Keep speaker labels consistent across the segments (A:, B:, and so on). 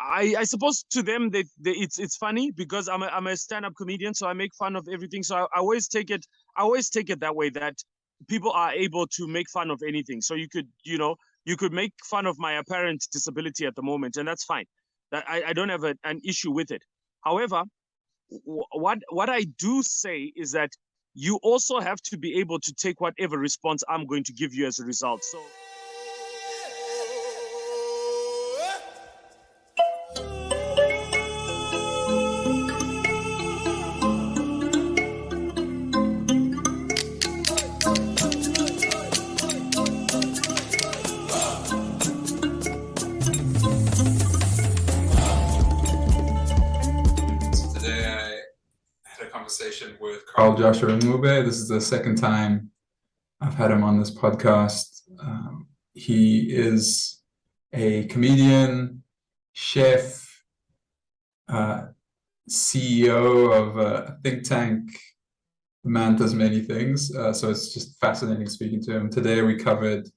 A: I suppose to them it's funny because I'm a stand-up comedian, so I make fun of everything. So I always take it that way, that people are able to make fun of anything. So you could make fun of my apparent disability at the moment, and that's fine. That I don't have an issue with it. However, what I do say is that you also have to be able to take whatever response I'm going to give you as a result. So.
B: With Carl Joshua Ncube. This is the second time I've had him on this podcast. He is a comedian, chef, CEO of a think tank. The man does many things, so it's just fascinating speaking to him. Today we covered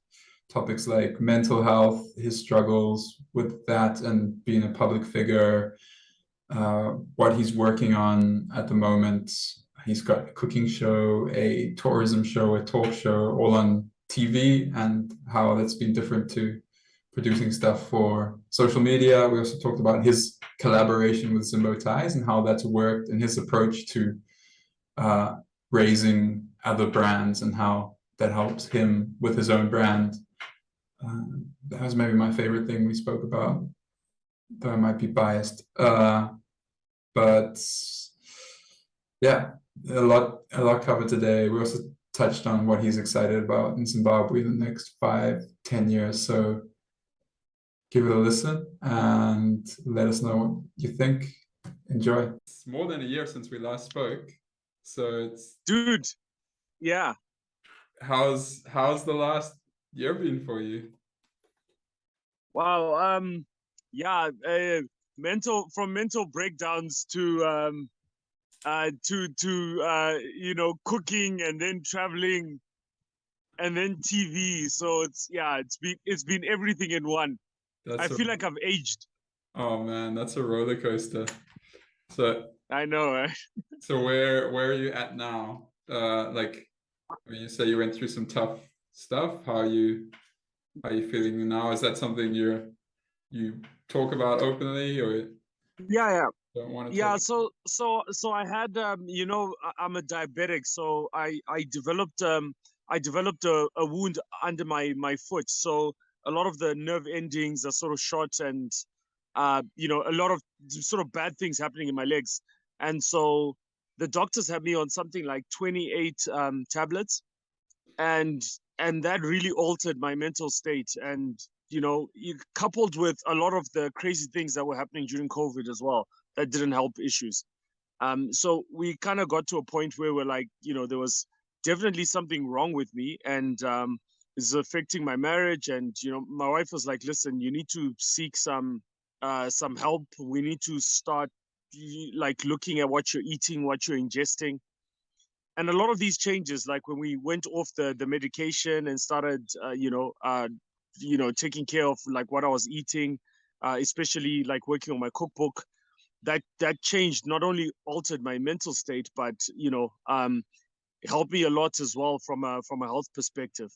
B: topics like mental health, his struggles with that and being a public figure, what he's working on at the moment. He's got a cooking show, a tourism show, a talk show, all on TV, and how that's been different to producing stuff for social media. We also talked about his collaboration with bowties and how that's worked, and his approach to raising other brands and how that helps him with his own brand. That was maybe my favorite thing we spoke about, though I might be biased. But yeah, a lot covered today. We also touched on what he's excited about in Zimbabwe in the next 5-10 years. So give it a listen and let us know what you think. Enjoy. It's more than a year since we last spoke, so it's
A: dude. Yeah.
B: How's the last year been for you?
A: Wow. Yeah. Mental breakdowns to cooking, and then traveling, and then TV. So it's been everything in one. I feel like I've aged.
B: Oh man, that's a roller coaster. So
A: I know, right?
B: So where are you at now? You say you went through some tough stuff. How are you feeling now? Is that something you talk about openly, or
A: yeah
B: don't want to
A: so I had I'm a diabetic, so I developed a wound under my foot, so a lot of the nerve endings are sort of short, and a lot of sort of bad things happening in my legs. And so the doctors had me on something like 28 tablets, and that really altered my mental state. And coupled with a lot of the crazy things that were happening during COVID as well, that didn't help issues. So we kind of got to a point where we're like, there was definitely something wrong with me, and it's affecting my marriage. And my wife was like, listen, you need to seek some help. We need to start like looking at what you're eating, what you're ingesting. And a lot of these changes, like when we went off the medication and started taking care of like what I was eating, especially like working on my cookbook, that changed, not only altered my mental state, but helped me a lot as well from a health perspective.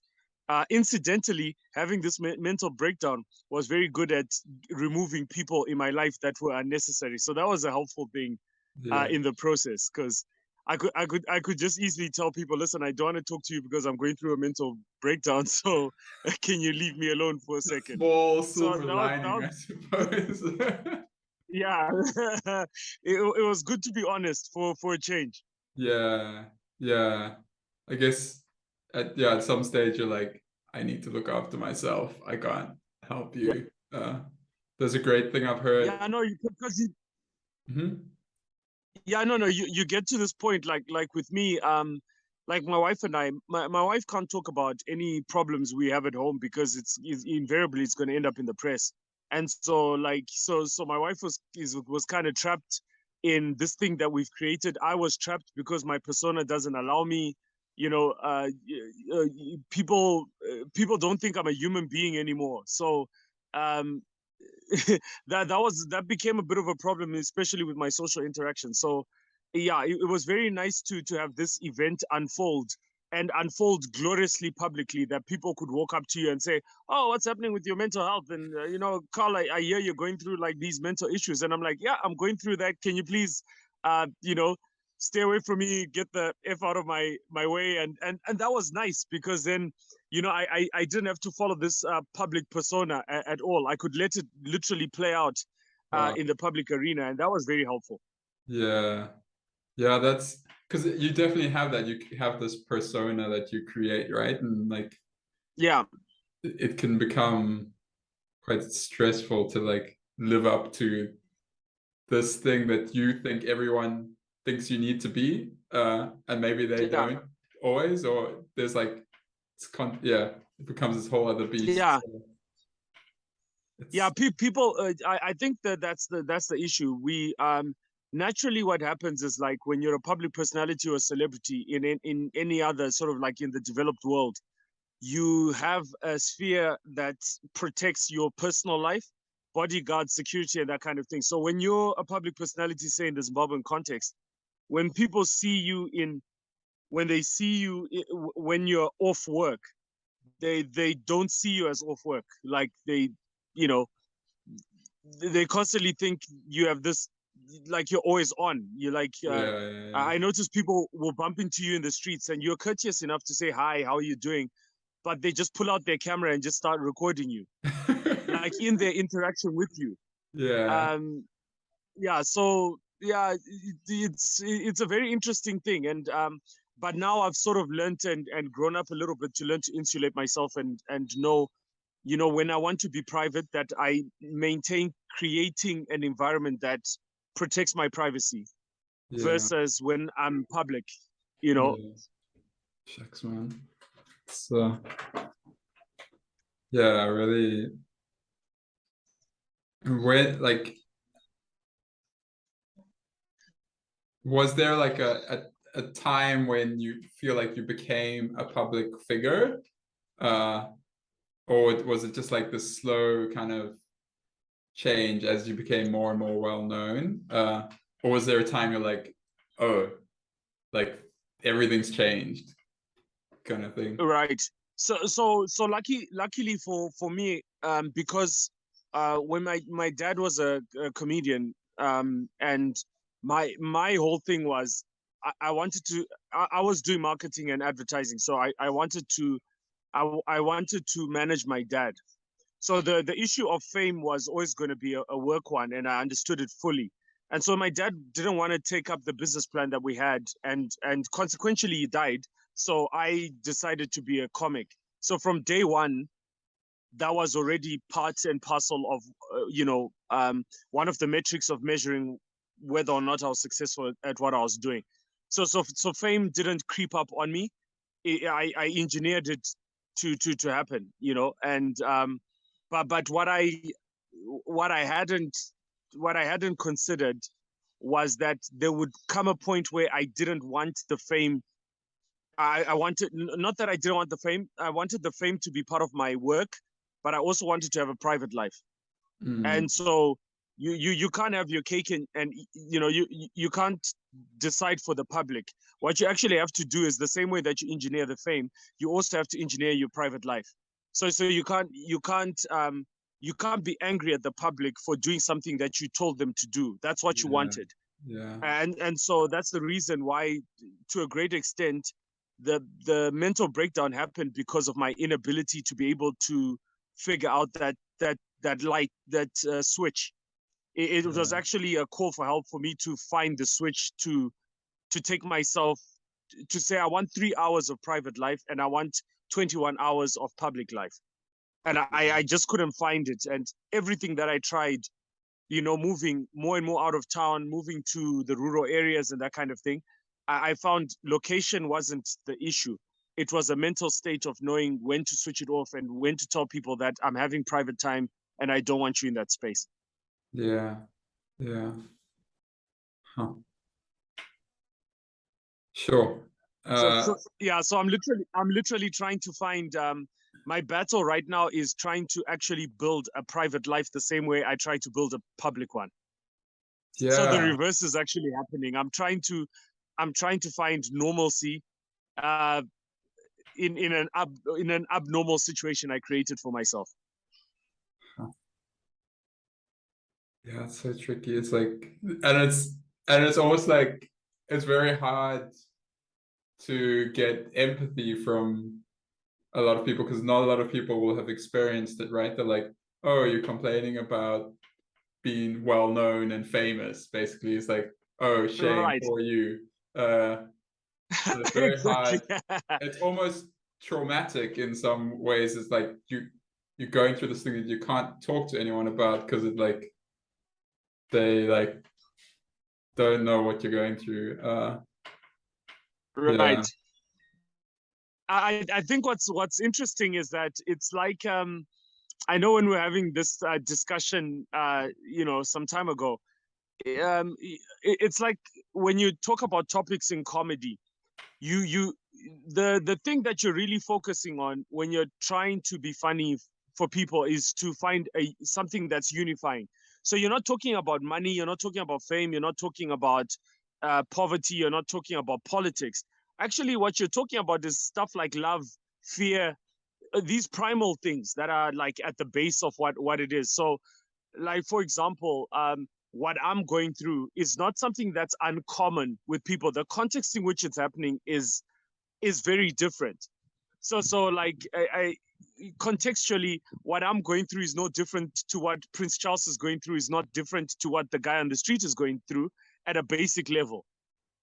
A: Incidentally, having this mental breakdown was very good at removing people in my life that were unnecessary. So that was a helpful thing in the process, because I could just easily tell people, listen, I don't want to talk to you because I'm going through a mental breakdown. So can you leave me alone for a second?
B: Small silver lining, I suppose.
A: Yeah, it was good to be honest for a change.
B: Yeah. I guess at some stage you're like, I need to look after myself. I can't help you. There's a great thing I've heard.
A: Yeah, no, because you.
B: Mm-hmm.
A: Yeah, no, you get to this point, like with me, like my wife and I, my wife can't talk about any problems we have at home because it's invariably it's going to end up in the press. And so so my wife was kind of trapped in this thing that we've created. I was trapped because my persona doesn't allow me. People don't think I'm a human being anymore. So that became a bit of a problem, especially with my social interaction. So yeah, it was very nice to have this event unfold and unfold gloriously publicly, that people could walk up to you and say, oh, what's happening with your mental health? And you know, Carl, I hear you're going through like these mental issues. And I'm like, yeah, I'm going through that. Can you please you know, stay away from me, get the F out of my way? And that was nice, because then, you know, I didn't have to follow this public persona at all. I could let it literally play out in the public arena, and that was very helpful.
B: Yeah, yeah, that's because you definitely have that. You have this persona that you create, right? And like,
A: Yeah,
B: it can become quite stressful to like live up to this thing that you think everyone thinks you need to be, and maybe they
A: yeah,
B: don't always, or there's like, yeah, it becomes this whole other beast.
A: yeah.
B: So
A: Yeah, people. I think that's the issue. We naturally, what happens is, like, when you're a public personality or a celebrity in any other sort of, like, in the developed world, you have a sphere that protects your personal life, bodyguard, security, and that kind of thing. So when you're a public personality, say in the Zimbabwean context, when people see you when they see you when you're off work, they don't see you as off work. Like, you know, they constantly think you have this, like, you're always on. You're like,
B: yeah.
A: I notice people will bump into you in the streets and you're courteous enough to say, hi, how are you doing? But they just pull out their camera and just start recording you, like, in their interaction with you.
B: Yeah,
A: Yeah, so yeah, it's a very interesting thing. And but now I've sort of learned and grown up a little bit to learn to insulate myself and know, you know, when I want to be private, that I maintain creating an environment that protects my privacy,
B: yeah,
A: versus when I'm public, you know.
B: yeah. Shucks, man. So yeah, really. When, like, was there like a time when you feel like you became a public figure, uh, or was it just like this slow kind of change as you became more and more well known, or was there a time you're like, oh, like everything's changed, kind of thing?
A: Right. So luckily for me, because when my dad was a comedian, and my whole thing was, I wanted to, I was doing marketing and advertising, so I wanted to, I wanted to manage my dad. So the issue of fame was always going to be a work one, and I understood it fully. And so my dad didn't want to take up the business plan that we had, and consequentially he died. So I decided to be a comic. So from day one, that was already part and parcel of one of the metrics of measuring whether or not I was successful at what I was doing. So fame didn't creep up on me. I engineered it to happen, you know. And but what I hadn't what I hadn't considered was that there would come a point where I didn't want the fame. I wanted, not that I didn't want the fame. I wanted the fame to be part of my work, but I also wanted to have a private life.
B: Mm,
A: And so you can't have your cake and you know, you can't decide for the public. What you actually have to do is the same way that you engineer the fame, you also have to engineer your private life. So you can't be angry at the public for doing something that you told them to do. That's what you
B: yeah,
A: wanted.
B: yeah,
A: And so that's the reason why, to a great extent, the mental breakdown happened because of my inability to be able to figure out that switch. It was
B: yeah,
A: actually a call for help for me to find the switch to take myself, to say I want 3 hours of private life and I want 21 hours of public life. And I just couldn't find it. And everything that I tried, you know, moving more and more out of town, moving to the rural areas and that kind of thing, I found location wasn't the issue. It was a mental state of knowing when to switch it off and when to tell people that I'm having private time and I don't want you in that space.
B: yeah, yeah. Huh. Sure.
A: So yeah, so I'm literally trying to find my battle right now is trying to actually build a private life the same way I try to build a public one. So the
B: Yeah.
A: reverse is actually happening. I'm trying to find normalcy uh, in an abnormal situation I created for myself.
B: Yeah, it's so tricky. It's like, and it's almost like it's very hard to get empathy from a lot of people because not a lot of people will have experienced it, right? They're like, oh, you're complaining about being well known and famous. Basically, it's like, oh, shame
A: Right.
B: for you. So it's very
A: Exactly.
B: hard. It's almost traumatic in some ways. It's like you're going through this thing that you can't talk to anyone about because it like they like don't know what you're going through. Yeah.
A: Right. I think what's interesting is that it's like I know when we're having this discussion some time ago, it's like when you talk about topics in comedy, you the thing that you're really focusing on when you're trying to be funny for people is to find something that's unifying. So you're not talking about money, you're not talking about fame, you're not talking about poverty, you're not talking about politics. Actually, what you're talking about is stuff like love, fear, these primal things that are like at the base of what it is. So like for example, what I'm going through is not something that's uncommon with people. The context in which it's happening is very different. So like I contextually, what I'm going through is no different to what Prince Charles is going through, is not different to what the guy on the street is going through at a basic level.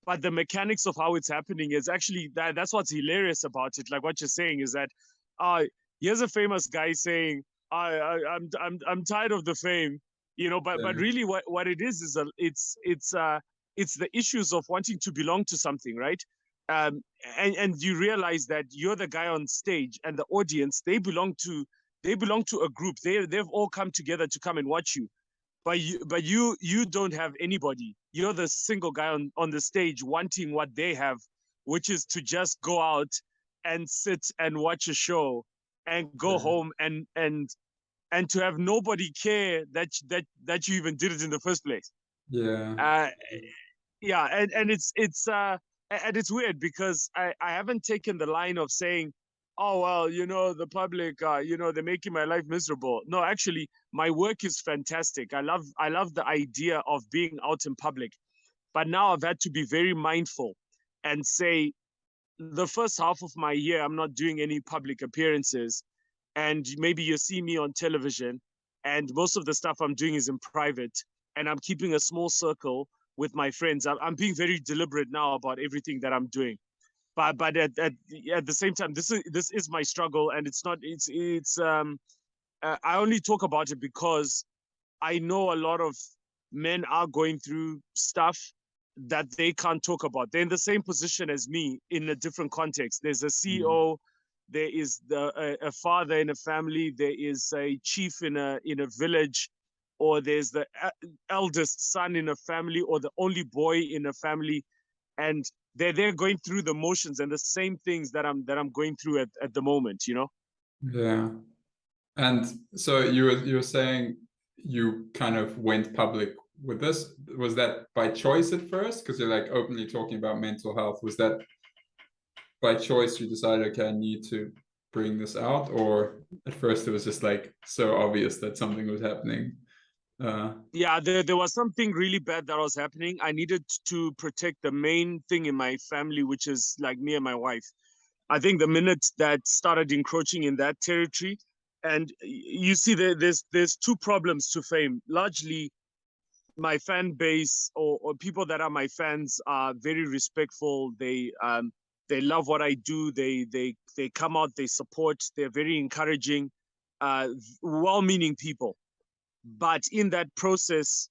A: But the mechanics of how it's happening is actually that's what's hilarious about it. Like what you're saying is that uh here's a famous guy saying, I'm tired of the fame, but
B: Yeah.
A: really what it is it's the issues of wanting to belong to something, right? And you realize that you're the guy on stage and the audience, they belong to a group. They've all come together to come and watch you, but you don't have anybody. You're the single guy on the stage wanting what they have, which is to just go out and sit and watch a show and go
B: Yeah.
A: home and to have nobody care that you even did it in the first place.
B: Yeah.
A: uh yeah, and it's weird because I haven't taken the line of saying, oh well, the public, they're making my life miserable. No, actually, my work is fantastic. I love the idea of being out in public, but now I've had to be very mindful and say the first half of my year I'm not doing any public appearances, and maybe you see me on television, and most of the stuff I'm doing is in private, and I'm keeping a small circle with my friends. I'm being very deliberate now about everything that I'm doing, but at the same time, this is my struggle, and it's not it's I only talk about it because I know a lot of men are going through stuff that they can't talk about. They're in the same position as me in a different context. There's a CEO, there is a father in a family, there is a chief in a village, or there's the eldest son in a family, or the only boy in a family, and they're going through the motions and the same things that I'm going through at the moment.
B: Yeah. And so you were saying you kind of went public with this. Was that by choice at first? Because you're like openly talking about mental health. Was that by choice you decided, okay, I need to bring this out? Or at first it was just like so obvious that something was happening?
A: Yeah, there was something really bad that was happening. I needed to protect the main thing in my family, which is like me and my wife. I think the minute that started encroaching in that territory, and you see, there's two problems to fame. Largely, my fan base, or people that are my fans, are very respectful. They love what I do. They come out, they support. They're very encouraging, well-meaning people. But in that process,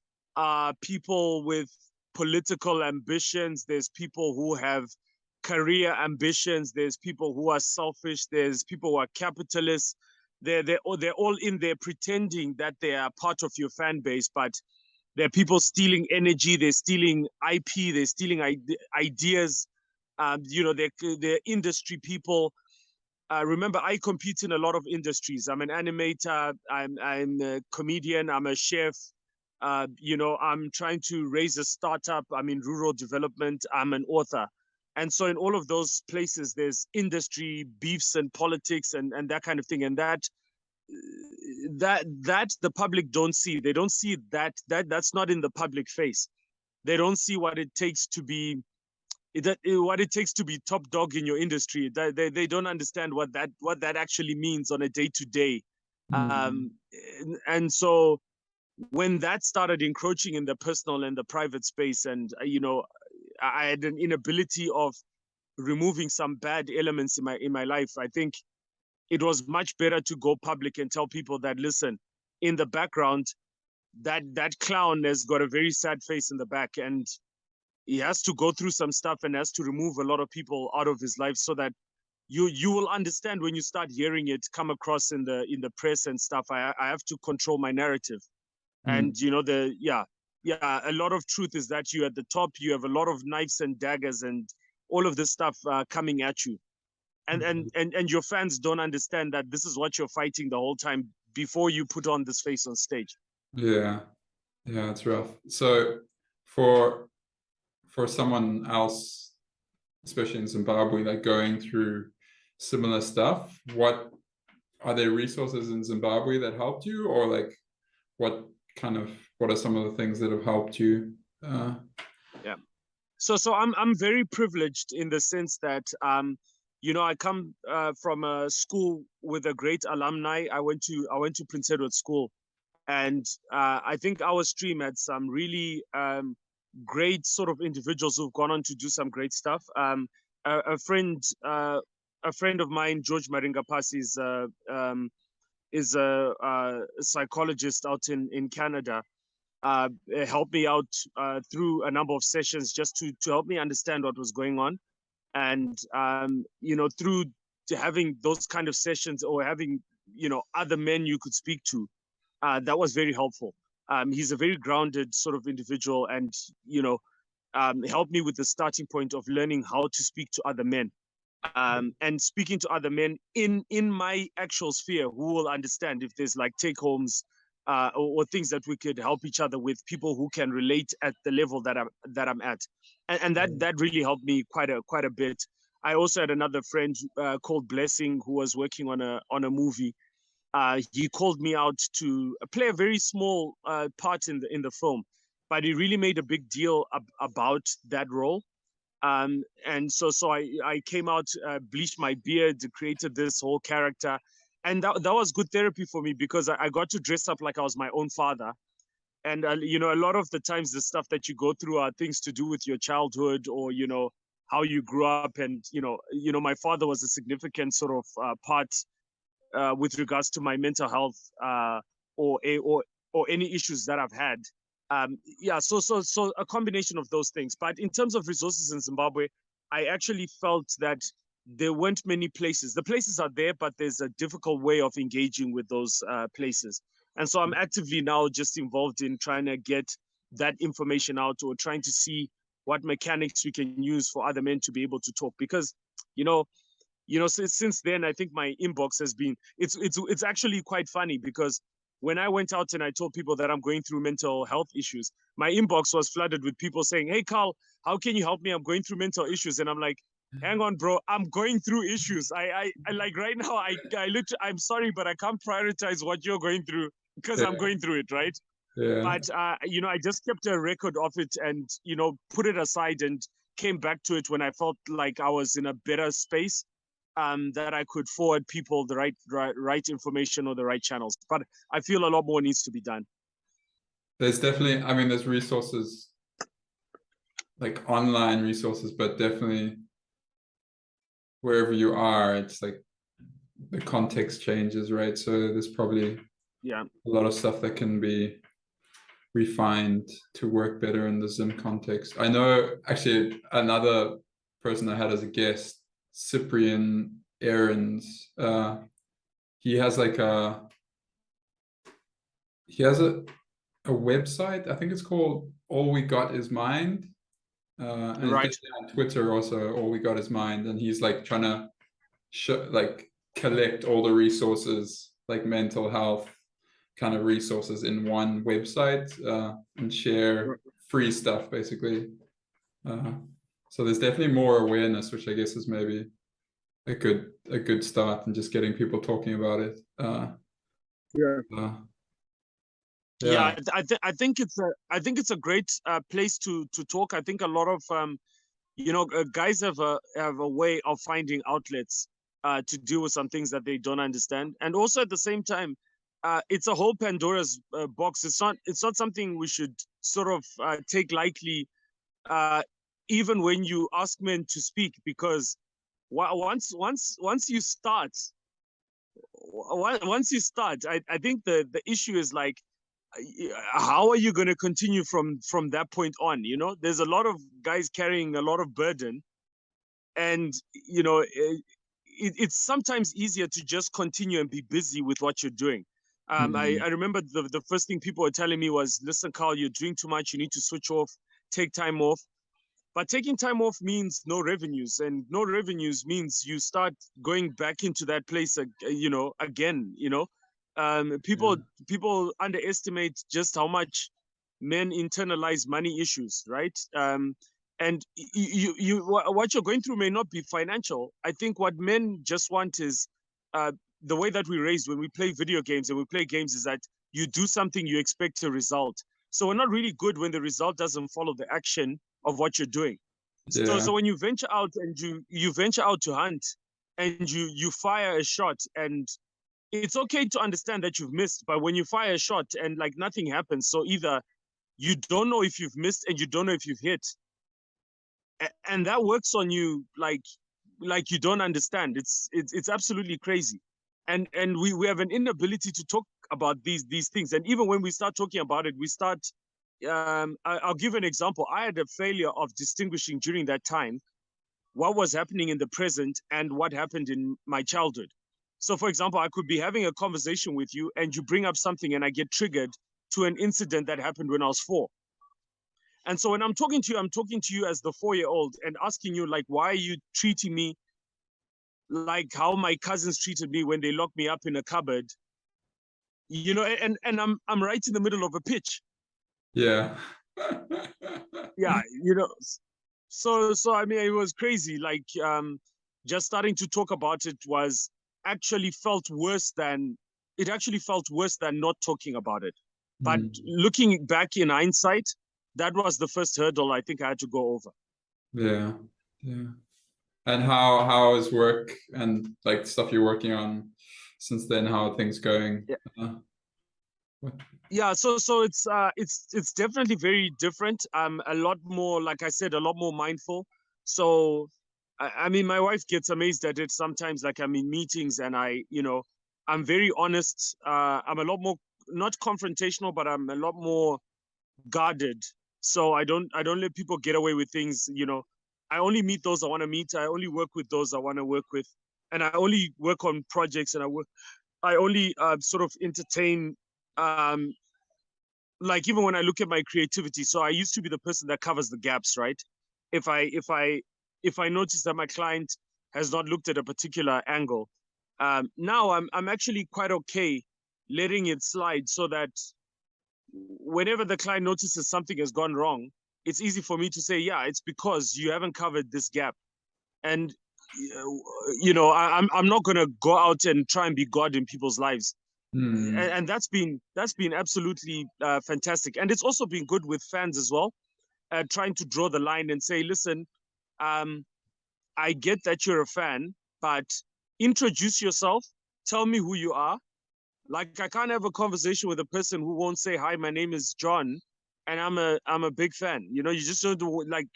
A: people with political ambitions, there's people who have career ambitions, there's people who are selfish, there's people who are capitalists. They're all in there pretending that they are part of your fan base, but they're people stealing energy, they're stealing IP, they're stealing ideas. They're industry people, remember, I compete in a lot of industries. I'm an animator, I'm a comedian, I'm a chef. I'm trying to raise a startup. I'm in rural development. I'm an author. And so in all of those places, there's industry, beefs and politics and that kind of thing. And that the public don't see. They don't see that's not in the public face. They don't see what it takes to be what it takes to be top dog in your industry. They don't understand what that actually means on a day-to-day. And so when that started encroaching in the personal and the private space, and I had an inability of removing some bad elements in my life, I think it was much better to go public and tell people that, listen, in the background, that clown has got a very sad face in the back, and he has to go through some stuff and has to remove a lot of people out of his life, so that you will understand when you start hearing it come across in the press and stuff. I have to control my narrative. And a lot of truth is that you at the top, you have a lot of knives and daggers and all of this stuff coming at you, and your fans don't understand that this is what you're fighting the whole time before you put on this face on stage.
B: Yeah, it's rough. So for someone else, especially in Zimbabwe, like going through similar stuff, what are there resources in Zimbabwe that helped you, or like what are some of the things that have helped you?
A: So I'm very privileged in the sense that I come from a school with a great alumni. I went to Prince Edward School, and I think our stream had some really great sort of individuals who've gone on to do some great stuff. A friend of mine, George Maringapasi, is a psychologist out in Canada. Helped me out through a number of sessions just to help me understand what was going on. And, through having those kind of sessions, or having, other men you could speak to, that was very helpful. He's a very grounded sort of individual, and, helped me with the starting point of learning how to speak to other men. And speaking to other men in my actual sphere who will understand if there's like take homes or things that we could help each other with, people who can relate at the level that I'm at, and that really helped me quite a bit. I also had another friend called Blessing, who was working on a movie. He called me out to play a very small part in the film, but he really made a big deal about that role. And so I came out, bleached my beard, created this whole character, and that was good therapy for me, because I got to dress up like I was my own father. And a lot of the times the stuff that you go through are things to do with your childhood, or how you grew up. And my father was a significant sort of part with regards to my mental health, or any issues that I've had. So a combination of those things. But in terms of resources in Zimbabwe, I actually felt that there weren't many places. The places are there, but there's a difficult way of engaging with those places. And so I'm actively now just involved in trying to get that information out, or trying to see what mechanics we can use for other men to be able to talk. Because, since then, I think my inbox has been, it's actually quite funny, because when I went out and I told people that I'm going through mental health issues, my inbox was flooded with people saying, "Hey, Carl, how can you help me? I'm going through mental issues." And I'm like, hang on, bro, I'm going through issues. I like right now, I'm sorry, but I can't prioritize what you're going through, because I'm going through it, right?
B: Yeah.
A: But, I just kept a record of it and, put it aside, and came back to it when I felt like I was in a better space. That I could forward people the right information or the right channels. But I feel a lot more needs to be done.
B: There's definitely, there's resources, like online resources, but definitely wherever you are, it's like the context changes, right? So there's probably a lot of stuff that can be refined to work better in the Zim context. I know actually another person I had as a guest, Cyprian Aarons, he has a website. I think it's called All We Got Is Mind, and
A: right.
B: on Twitter also, All We Got Is Mind, and he's like trying to show, like collect all the resources, like mental health kind of resources, in one website, and share free stuff basically. So there's definitely more awareness, which I guess is maybe a good start, and just getting people talking about it.
A: Yeah.
B: Yeah.
A: I think it's a great place to talk. I think a lot of guys have a way of finding outlets to deal with some things that they don't understand, and also at the same time, it's a whole Pandora's box. It's not something we should sort of take lightly, even when you ask men to speak, because once you start, I think the issue is like, how are you going to continue from that point on? There's a lot of guys carrying a lot of burden, and it's sometimes easier to just continue and be busy with what you're doing. I remember the first thing people were telling me was, listen, Carl, you're doing too much, you need to switch off, take time off. But taking time off means no revenues, and no revenues means you start going back into that place, again. People underestimate just how much men internalize money issues, right? And what you're going through may not be financial. I think what men just want is, the way that we raised when we play video games and we play games, is that you do something, you expect a result. So we're not really good when the result doesn't follow the action of what you're doing. So when you venture out and you venture out to hunt, and you fire a shot, and it's okay to understand that you've missed, but when you fire a shot and like nothing happens, so either you don't know if you've missed and you don't know if you've hit, and that works on you like you don't understand. It's absolutely crazy. And we have an inability to talk about these things. And even when we start talking about it, we start I'll give an example. I had a failure of distinguishing during that time what was happening in the present and what happened in my childhood. So for example, I could be having a conversation with you and you bring up something and I get triggered to an incident that happened when I was 4. And so when I'm talking to you as the 4-year-old and asking you, like, why are you treating me like how my cousins treated me when they locked me up in a cupboard? And I'm right in the middle of a pitch.
B: Yeah.
A: Yeah, so I mean, it was crazy. Like, just starting to talk about it actually felt worse than not talking about it. But looking back in hindsight, that was the first hurdle I think I had to go over.
B: Yeah. And how is work and like stuff you're working on since then? How are things going?
A: Yeah, so it's definitely very different. A lot more, like I said, a lot more mindful. So I mean, my wife gets amazed at it sometimes. Like, I'm in meetings and I'm very honest. I'm a lot more, not confrontational, but I'm a lot more guarded. So I don't let people get away with things. I only meet those I want to meet. I only work with those I want to work with, and I only work on projects, and I only sort of entertain. Like, even when I look at my creativity, so I used to be the person that covers the gaps, right? If I notice that my client has not looked at a particular angle, now I'm actually quite okay letting it slide, so that whenever the client notices something has gone wrong, it's easy for me to say, yeah, it's because you haven't covered this gap. And I'm not gonna go out and try and be God in people's lives. And that's been absolutely fantastic. And it's also been good with fans as well, trying to draw the line and say, listen, I get that you're a fan, but introduce yourself, tell me who you are. Like, I can't have a conversation with a person who won't say, hi, my name is John, and I'm a big fan. You just don't like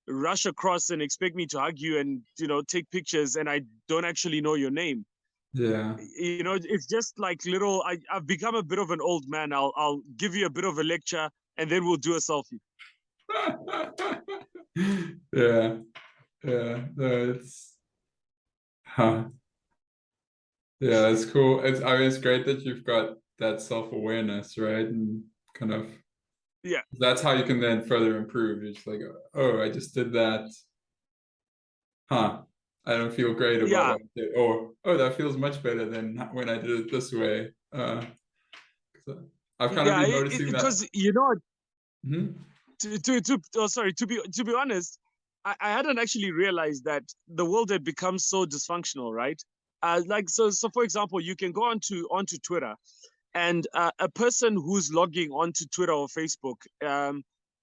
A: rush across and expect me to hug you and take pictures, and I don't actually know your name.
B: Yeah.
A: It's just like little. I've become a bit of an old man. I'll give you a bit of a lecture, and then we'll do a selfie.
B: Yeah. No, yeah, that's cool. I mean, it's great that you've got that self-awareness, right? And kind of,
A: yeah,
B: that's how you can then further improve. You're just like, oh, I just did that. I don't feel great about
A: Yeah,
B: what I did, or oh, that feels much better than when I did it this way. So I've kind of
A: yeah,
B: been noticing that.
A: because you know,
B: Mhm.
A: to be honest, I hadn't actually realized that the world had become so dysfunctional, right? Like so for example, you can go onto Twitter, and a person who's logging onto Twitter or Facebook,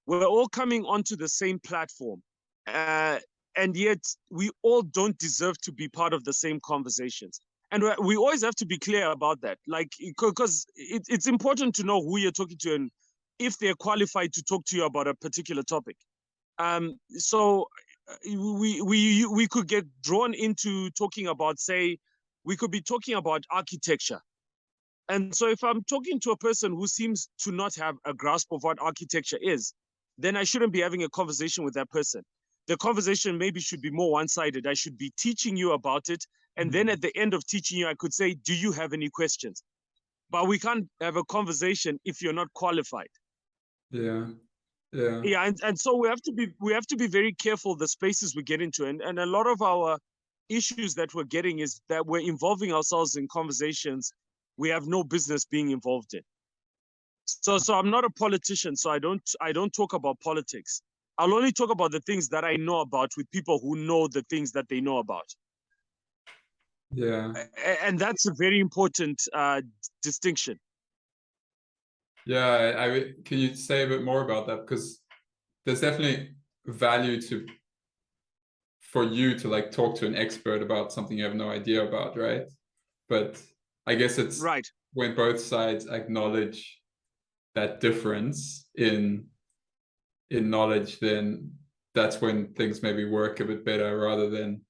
A: we're all coming onto the same platform, uh, and yet we all don't deserve to be part of the same conversations. And we always have to be clear about that, like, because it's important to know who you're talking to and if they're qualified to talk to you about a particular topic. So we could get drawn into talking about, say, we could be talking about architecture. And so if I'm talking to a person who seems to not have a grasp of what architecture is, then I shouldn't be having a conversation with that person. The conversation maybe should be more one-sided. I should be teaching you about it. And then at the end of teaching you, I could say, do you have any questions? But we can't have a conversation if you're not qualified.
B: Yeah, yeah,
A: Yeah, and so we have to be very careful the spaces we get into. And a lot of our issues that we're getting is that we're involving ourselves in conversations we have no business being involved in. So I'm not a politician, so I don't talk about politics. I'll only talk about the things that I know about with people who know the things that they know about.
B: yeah,
A: And that's a very important distinction.
B: yeah. Can you say a bit more about that? Because there's definitely value to for you to like talk to an expert about something you have no idea about, right? But I guess it's
A: Right.
B: when both sides acknowledge that difference in knowledge, then that's when things maybe work a bit better rather than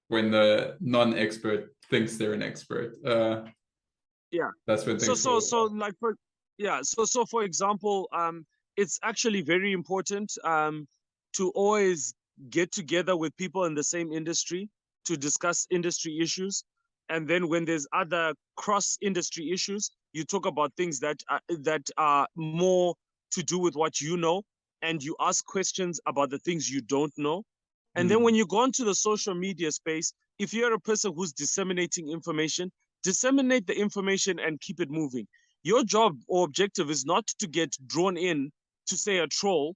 B: when the non-expert thinks they're an expert.
A: Yeah.
B: That's when
A: So
B: things
A: so
B: fall
A: so
B: apart.
A: like for yeah, so for example, it's actually very important to always get together with people in the same industry to discuss industry issues. And then when there's other cross industry issues, you talk about things that are more to do with what you know, and you ask questions about the things you don't know. And then when
B: Mm.
A: you go into the social media space, if you're a person who's disseminating information, disseminate the information and keep it moving. Your job or objective is not to get drawn in to, say, a troll,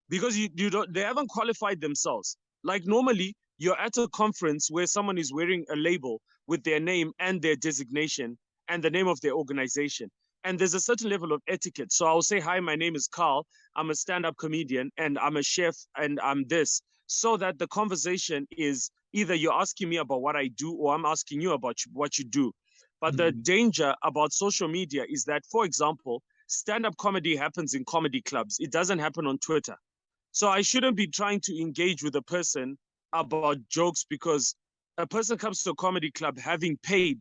A: because you don't, they haven't qualified themselves. Like normally you're at a conference where someone is wearing a label with their name and their designation and the name of their organization, and there's a certain level of etiquette. So I'll say, hi, my name is Carl, I'm a stand-up comedian and I'm a chef and I'm this, so that the conversation is either you're asking me about what I do or I'm asking you about what you do. But the
B: Mm.
A: danger about social media is that, for example, stand-up comedy happens in comedy clubs, it doesn't happen on Twitter. So I shouldn't be trying to engage with a person about jokes because a person comes to a comedy club having paid.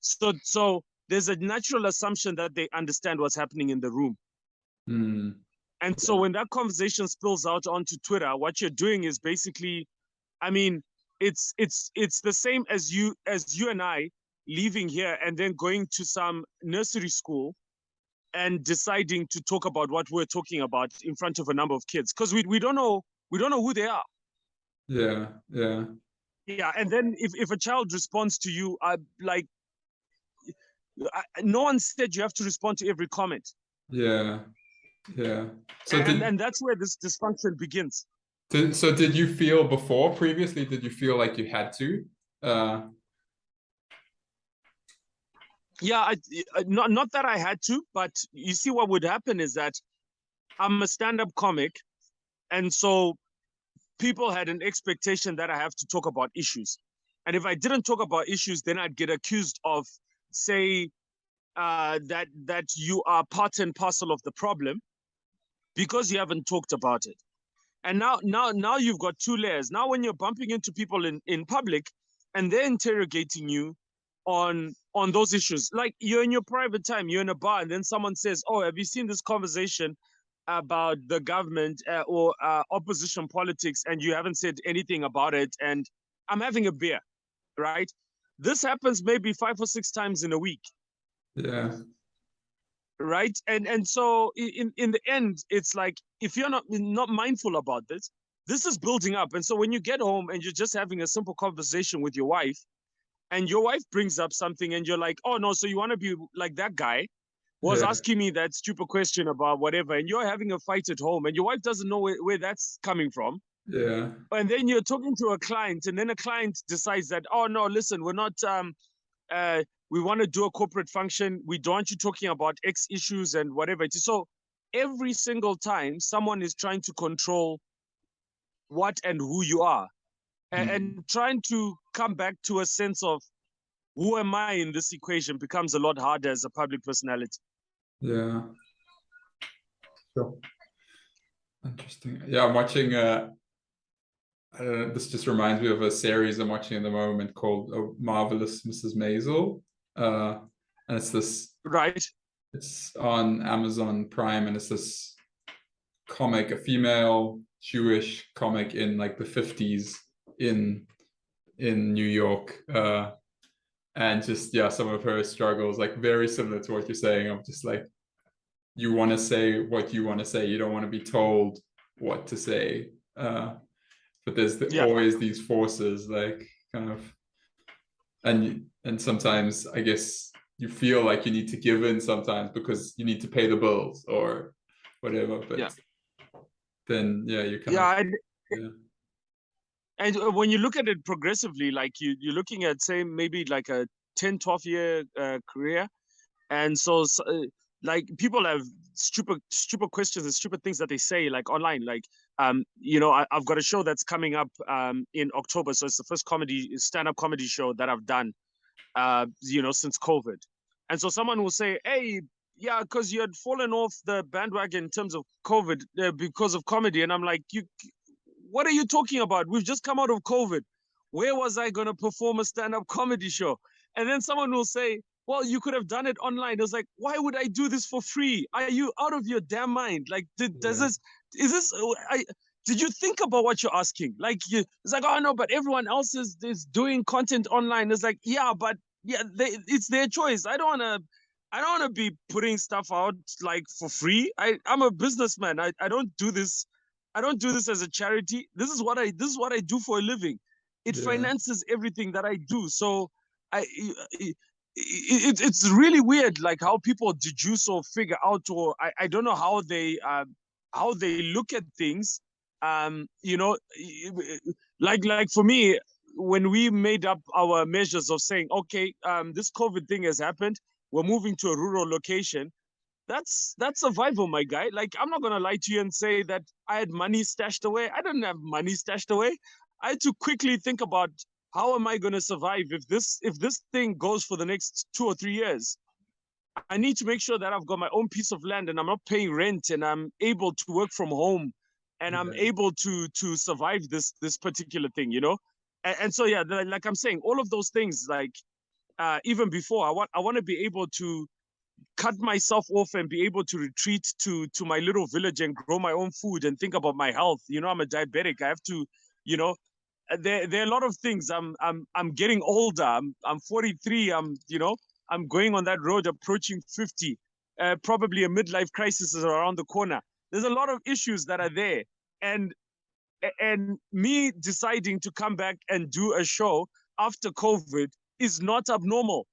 A: So there's a natural assumption that they understand what's happening in the room.
B: Mm.
A: And so
B: Yeah.
A: when that conversation spills out onto Twitter, what you're doing is basically, I mean, it's the same as you and I leaving here and then going to some nursery school and deciding to talk about what we're talking about in front of a number of kids, because we don't know who they are.
B: Yeah. Yeah.
A: Yeah, and then if a child responds to you, like, no one said you have to respond to every comment.
B: Yeah. Yeah. So
A: And that's where this dysfunction begins.
B: did you feel before previously, did you feel like you had to?
A: Yeah, not that I had to, but you see, what would happen is that I'm a stand-up comic, and so people had an expectation that I have to talk about issues. And if I didn't talk about issues, then I'd get accused of, say, that you are part and parcel of the problem because you haven't talked about it. And now you've got two layers. Now when you're bumping into people in public and they're interrogating you on those issues, like you're in your private time, you're in a bar, and then someone says, oh, have you seen this conversation about the government or opposition politics, and you haven't said anything about it, and I'm having a beer, right? This happens maybe 5 or 6 times in a week,
B: Yeah.
A: right? And so in the end, it's like, if you're not mindful about this, this is building up. And so when you get home and you're just having a simple conversation with your wife, and your wife brings up something and you're like, oh no, so you want to be like that guy was
B: Yeah.
A: asking me that stupid question about whatever, and you're having a fight at home and your wife doesn't know where that's coming from.
B: Yeah.
A: And then you're talking to a client, and then a client decides that, oh no, listen, we're not we want to do a corporate function. We don't want you talking about X issues and whatever it is. So every single time someone is trying to control what and who you are, and trying to come back to a sense of who am I in this equation becomes a lot harder as a public personality.
B: Yeah. Sure. Interesting. Yeah, I'm watching this just reminds me of a series I'm watching at the moment called Marvelous Mrs. Maisel. And it's this,
A: Right.
B: it's on Amazon Prime, and it's this comic, a female Jewish comic in like the 50s in New York. And just, yeah, some of her struggles, like very similar to what you're saying. I'm just like, you want to say what you want to say. You don't want to be told what to say. But there's always these forces, like kind of, and sometimes I guess you feel like you need to give in sometimes because you need to pay the bills or whatever. But then, yeah, you kind of.
A: And when you look at it progressively, like you're looking at, say, maybe like a 10, 12-year career. And so like people have stupid questions and stupid things that they say like online. Like, you know, I've got a show that's coming up in October. So it's the first stand-up comedy show that I've done, you know, since COVID. And so someone will say, hey, yeah, because you had fallen off the bandwagon in terms of COVID because of comedy. And I'm like, what are you talking about? We've just come out of COVID. Where was I going to perform a stand-up comedy show? And then someone will say, well, you could have done it online. It was like, why would I do this for free? Are you out of your damn mind? Like, did you think about what you're asking? Like, it's like, oh no, but everyone else is doing content online. It's like, yeah, but yeah, it's their choice. I don't want to be putting stuff out like for free. I'm a businessman. I don't do this. I don't do this as a charity. This is what I do for a living. It finances everything that I do. So it's really weird, like how people deduce or figure out, or I don't know how they look at things. You know, like for me, when we made up our measures of saying, okay, this COVID thing has happened, we're moving to a rural location. That's survival, my guy. Like, I'm not gonna lie to you and say that I had money stashed away. I didn't have money stashed away. I had to quickly think about how am I gonna survive if this thing goes for the next 2 or 3 years. I need to make sure that I've got my own piece of land and I'm not paying rent and I'm able to work from home and I'm able to survive this particular thing, you know. And so yeah, like I'm saying, all of those things, like even before, I want to be able to cut myself off and be able to retreat to my little village and grow my own food and think about my health. You know, I'm a diabetic. I have to, you know, there are a lot of things. I'm getting older. I'm 43. I'm going on that road approaching 50. Probably a midlife crisis is around the corner. There's a lot of issues that are there, and me deciding to come back and do a show after COVID is not abnormal.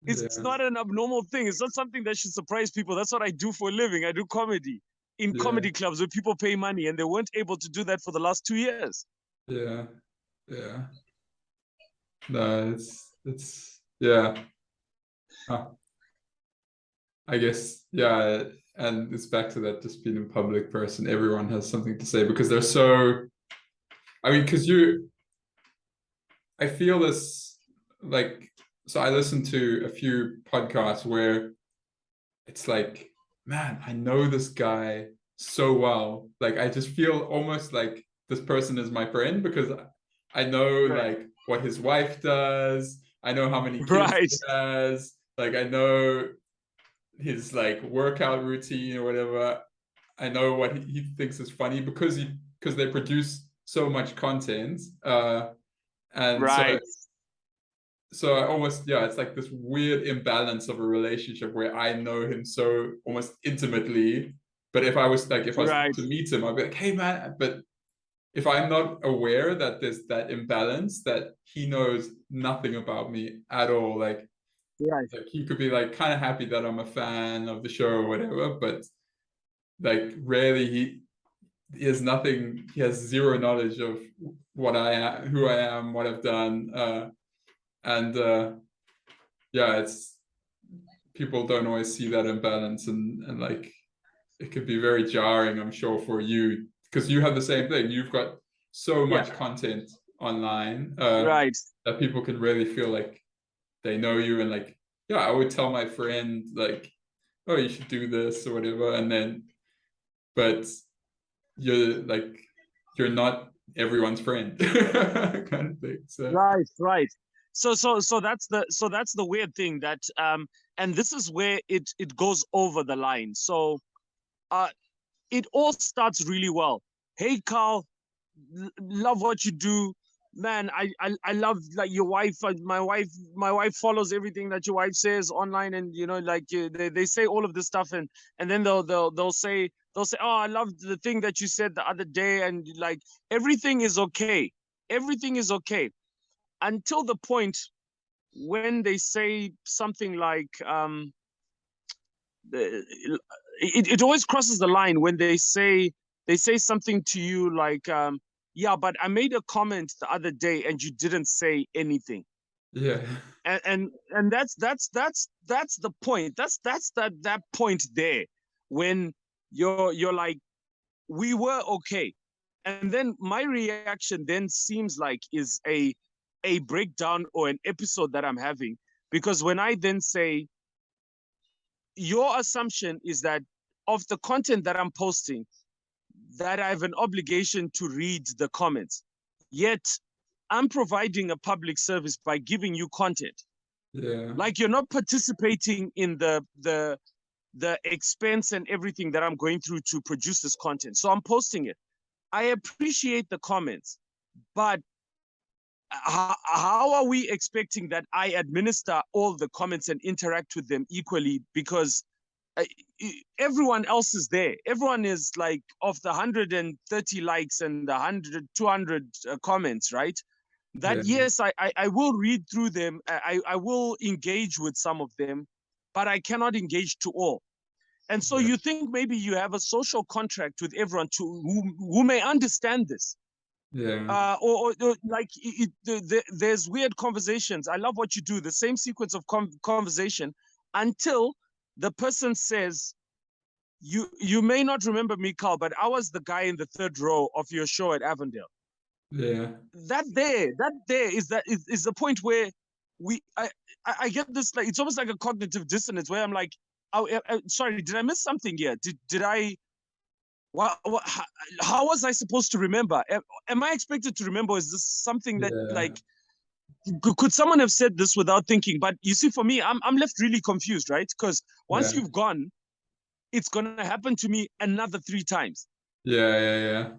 A: It's not an abnormal thing. It's not something that should surprise people. That's what I do for a living. I do comedy in comedy clubs where people pay money, and they weren't able to do that for the last 2 years.
B: Yeah. No, it's I guess, and it's back to that, just being a public person. Everyone has something to say because they're so, I mean, because I feel this, like, so I listen to a few podcasts where it's like, man, I know this guy so well. Like, I just feel almost like this person is my friend because I know like what his wife does. I know how many kids he has. Like, I know his like workout routine or whatever. I know what he thinks is funny because they produce so much content. And so I almost, it's like this weird imbalance of a relationship where I know him so almost intimately, but if I was to meet him, I'd be like, hey man, but if I'm not aware that there's that imbalance, that he knows nothing about me at all. Like he could be like kind of happy that I'm a fan of the show or whatever, but like rarely he has nothing. He has zero knowledge of what I am, who I am, what I've done, and yeah, it's people don't always see that imbalance, and like it could be very jarring, I'm sure, for you, because you have the same thing. You've got so much content online that people can really feel like they know you, and like, yeah, I would tell my friend like, oh, you should do this or whatever, and then, but you're not everyone's friend kind of thing. So
A: right. So that's the weird thing that and this is where it goes over the line. So it all starts really well. Hey Carl, love what you do, man. I love like your wife. My wife follows everything that your wife says online, and you know, like they say all of this stuff, and then they'll say, oh, I love the thing that you said the other day, and like everything is okay. Everything is okay until the point when they say something like it always crosses the line when they say something to you like yeah, but I made a comment the other day and you didn't say anything.
B: yeah,
A: and that's the point. That's that point there when you're like, we were okay. And then my reaction then seems like is a breakdown or an episode that I'm having, because when I then say, your assumption is that of the content that I'm posting, that I have an obligation to read the comments. Yet I'm providing a public service by giving you content.
B: yeah,
A: Like you're not participating in the expense and everything that I'm going through to produce this content. So I'm posting it. I appreciate the comments, but how are we expecting that I administer all the comments and interact with them equally? Because everyone else is there. Everyone is like, of the 130 likes and the 100, 200 comments, right? That yes, I will read through them. I will engage with some of them, but I cannot engage to all. And so you think maybe you have a social contract with everyone who may understand this. Or like there's weird conversations. I love what you do, the same sequence of conversation, until the person says, you may not remember me, Carl, but I was the guy in the third row of your show at Avondale. That there is the point where I get this, like, it's almost like a cognitive dissonance where I'm like, oh, sorry, did I miss something here? Did I? How was I supposed to remember? Am I expected to remember? Is this something that like, could someone have said this without thinking? But you see, for me, I'm left really confused, right? Because once you've gone, it's gonna happen to me another 3 times.
B: Yeah.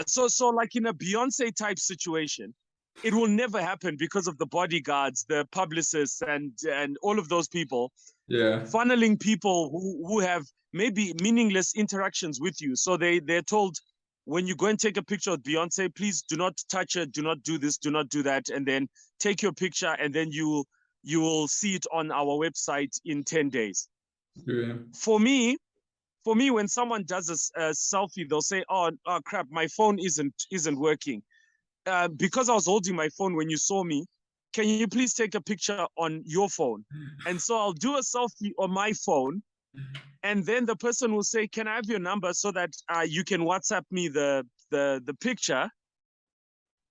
A: So like in a Beyonce type situation, it will never happen because of the bodyguards, the publicists, and all of those people funneling people who have maybe meaningless interactions with you. So they're told, when you go and take a picture of Beyonce, please do not touch it, do not do this, do not do that, and then take your picture, and then you will see it on our website in 10 days. For me, when someone does a selfie, they'll say, oh crap, my phone isn't working. Because I was holding my phone when you saw me, can you please take a picture on your phone? And so I'll do a selfie on my phone, and then the person will say, can I have your number so that you can WhatsApp me the picture?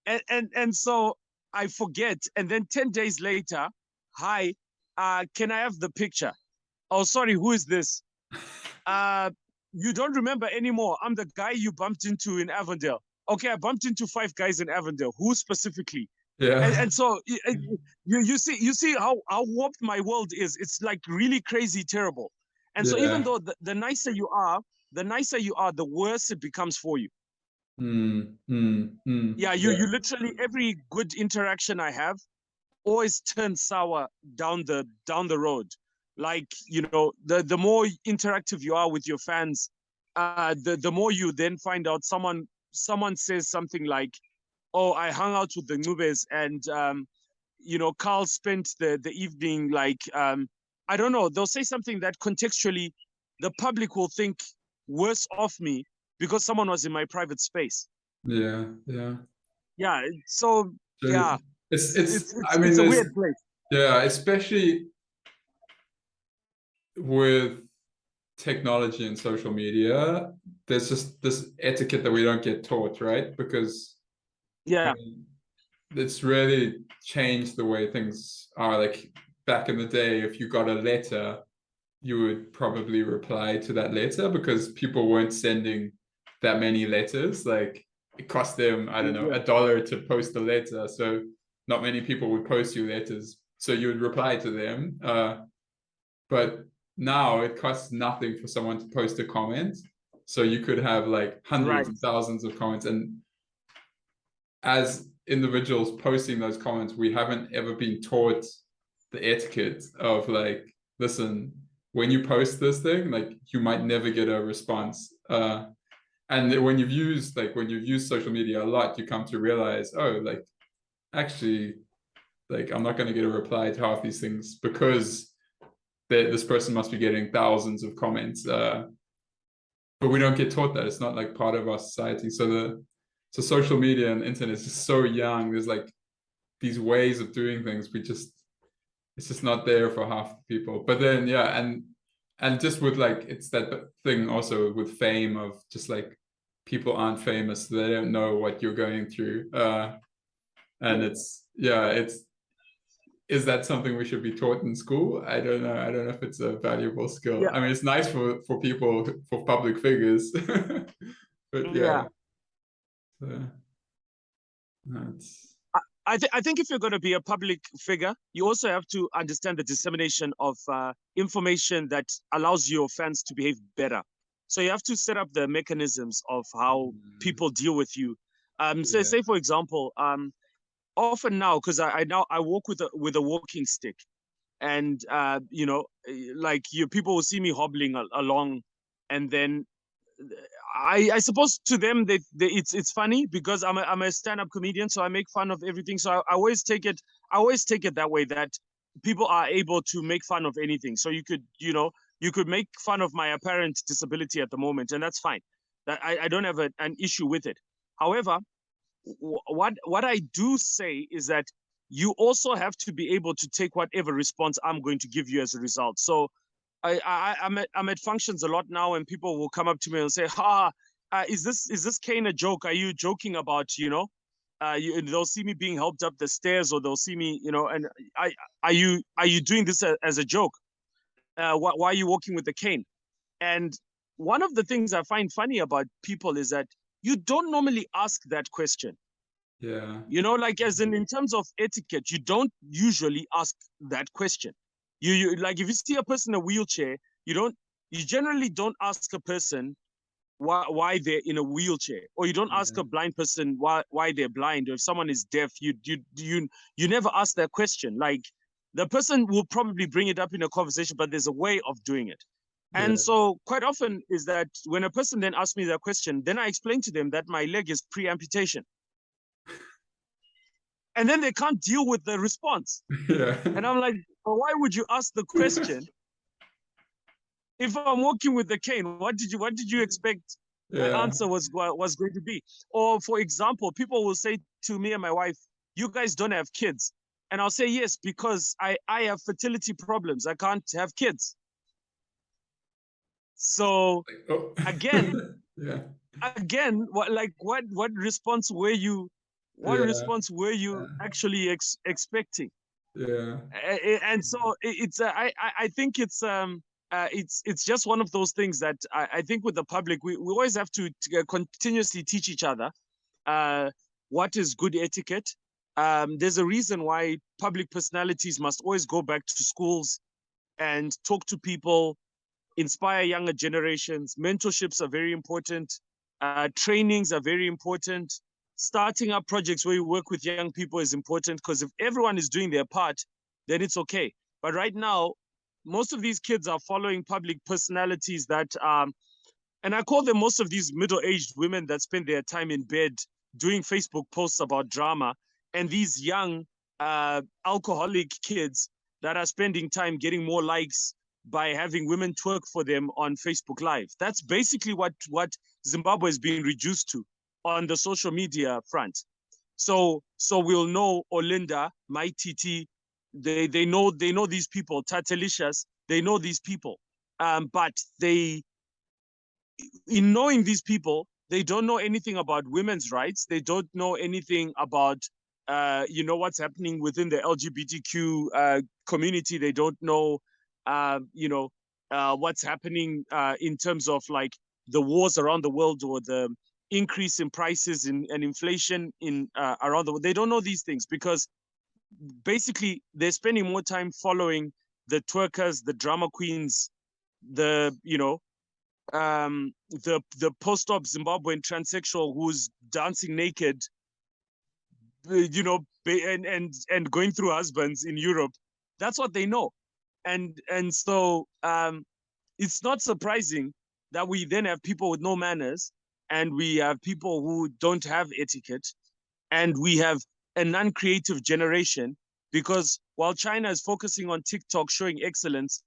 A: And so I forget, and then 10 days later, hi, can I have the picture? Oh, sorry, who is this? You don't remember anymore. I'm the guy you bumped into in Avondale. Okay, I bumped into 5 guys in Avondale. Who specifically? And so you see how warped my world is. It's like really crazy, terrible. And so even though the nicer you are, the worse it becomes for you. You literally, every good interaction I have always turns sour down the road. Like, you know, the more interactive you are with your fans, the more you then find out someone someone says something like, "Oh, I hung out with the Ncubes and Carl spent the evening like I don't know." They'll say something that contextually the public will think worse of me because someone was in my private space.
B: Yeah.
A: Yeah. So yeah,
B: It's I mean,
A: it's a
B: there's,
A: weird place.
B: yeah, especially with technology and social media, there's just this etiquette that we don't get taught, right? Because
A: Yeah.
B: it's really changed the way things are. Like back in the day, if you got a letter, you would probably reply to that letter because people weren't sending that many letters. Like it cost them, I don't know, $1 to post a letter. So not many people would post you letters. So you would reply to them. But now it costs nothing for someone to post a comment. So you could have like hundreds of thousands of comments. And as individuals posting those comments, we haven't ever been taught the etiquette of like, listen, when you post this thing, like you might never get a response. And when you've used social media a lot, you come to realize, oh, like actually, like I'm not going to get a reply to half these things because this person must be getting thousands of comments. But we don't get taught that. It's not like part of our society. So social media and internet is just so young. There's like these ways of doing things. It's just not there for half the people. But then, yeah, and just with like, it's that thing also with fame of just like people aren't famous. So they don't know what you're going through. And is that something we should be taught in school? I don't know. I don't know if it's a valuable skill.
A: Yeah.
B: I mean, it's nice for people, for public figures, but yeah.
A: I think if you're going to be a public figure, you also have to understand the dissemination of information that allows your fans to behave better. So you have to set up the mechanisms of how people deal with you. So say for example, often now, because I walk with a walking stick, and like people will see me hobbling along, and then I suppose to them it's funny because I'm a stand-up comedian, so I make fun of everything. So I always take it that way, that people are able to make fun of anything. So you could make fun of my apparent disability at the moment, and that's fine. That I don't have an issue with it. However, what I do say is that you also have to be able to take whatever response I'm going to give you as a result. So I'm at functions a lot now, and people will come up to me and say, is this cane a joke? Are you joking about, they'll see me being helped up the stairs, or they'll see me, and are you doing this as a joke? Why are you walking with the cane? And one of the things I find funny about people is that you don't normally ask that question.
B: Yeah.
A: Like as in terms of etiquette, you don't usually ask that question. You like, if you see a person in a wheelchair, you generally don't ask a person why they're in a wheelchair, or you don't ask a blind person why they're blind, or if someone is deaf, you never ask that question. Like, the person will probably bring it up in a conversation, but there's a way of doing it. And so quite often is that when a person then asks me that question, then I explain to them that my leg is pre-amputation. And then they can't deal with the response.
B: Yeah.
A: And I'm like, well, why would you ask the question? If I'm walking with the cane, what did you expect my answer was going to be? Or for example, people will say to me and my wife, you guys don't have kids. And I'll say, yes, because I have fertility problems. I can't have kids. So again, what response were you? What response were you actually expecting?
B: Yeah.
A: And so I think it's just one of those things that I think with the public, we always have to continuously teach each other what is good etiquette. There's a reason why public personalities must always go back to schools and talk to people, inspire younger generations. Mentorships are very important. Trainings are very important. Starting up projects where you work with young people is important, because if everyone is doing their part, then it's okay. But right now, most of these kids are following public personalities that And I call them most of these middle-aged women that spend their time in bed doing Facebook posts about drama, and these young alcoholic kids that are spending time getting more likes by having women twerk for them on Facebook Live. That's basically what Zimbabwe is being reduced to on the social media front. So we'll know Olinda, my TT, they know these people, Tatelicious, they know these people. But in knowing these people, they don't know anything about women's rights. They don't know anything about what's happening within the LGBTQ community. They don't know what's happening in terms of like the wars around the world or the increase in prices and inflation in around the world. They don't know these things because basically they're spending more time following the twerkers, the drama queens, the post-op Zimbabwean transsexual who's dancing naked, and going through husbands in Europe. That's what they know, and so it's not surprising that we then have people with no manners, and we have people who don't have etiquette, and we have a non-creative generation. Because while China is focusing on TikTok showing excellence,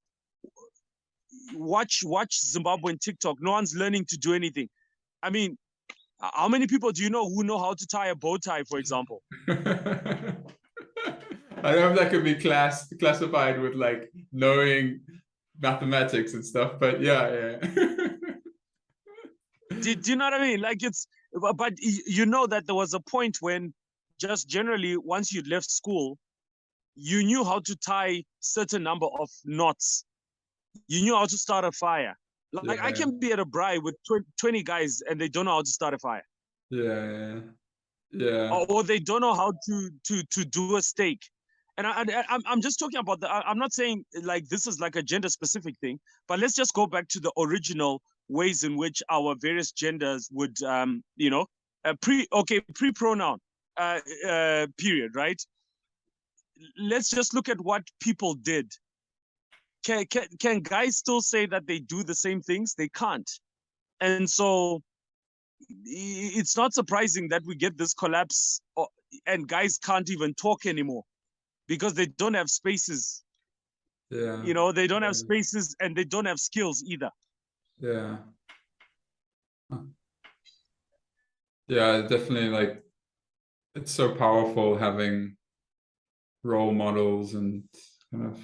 A: watch Zimbabwean TikTok. No one's learning to do anything. I mean, how many people do you know who know how to tie a bow tie, for example?
B: I don't know if that could be classified with like knowing mathematics and stuff, but yeah.
A: Do you know what I mean? Like but you know that there was a point when just generally once you'd left school, you knew how to tie certain number of knots. You knew how to start a fire. Like I can be at a braai with 20 guys and they don't know how to start a fire.
B: Yeah.
A: Or they don't know how to do a steak. And I'm just talking about I'm not saying like this is like a gender specific thing, but let's just go back to the original ways in which our various genders would pre-pronoun period, right? Let's just look at what people did. Can guys still say that they do the same things? They can't. And so it's not surprising that we get this collapse, and guys can't even talk anymore because they don't have spaces.
B: Yeah.
A: They don't have spaces and they don't have skills either.
B: Yeah. Yeah, definitely, like it's so powerful having role models and kind of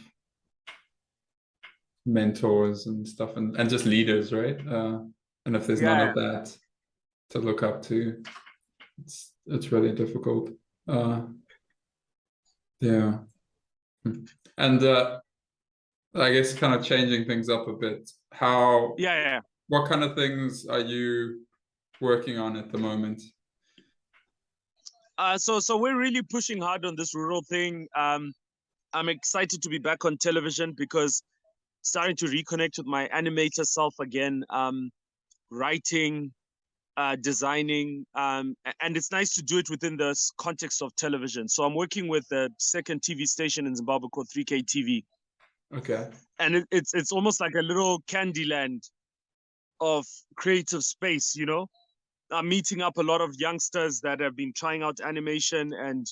B: mentors and stuff, and just leaders, right? And if there's none of that to look up to, it's really difficult. Yeah. And I guess kind of changing things up a bit, what kind of things are you working on at the moment?
A: So we're really pushing hard on this rural thing. I'm excited to be back on television because starting to reconnect with my animator self again, writing, designing, and it's nice to do it within the context of television. So I'm working with a second TV station in Zimbabwe called 3K TV.
B: Okay.
A: And it's almost like a little candy land of creative space, I'm meeting up a lot of youngsters that have been trying out animation and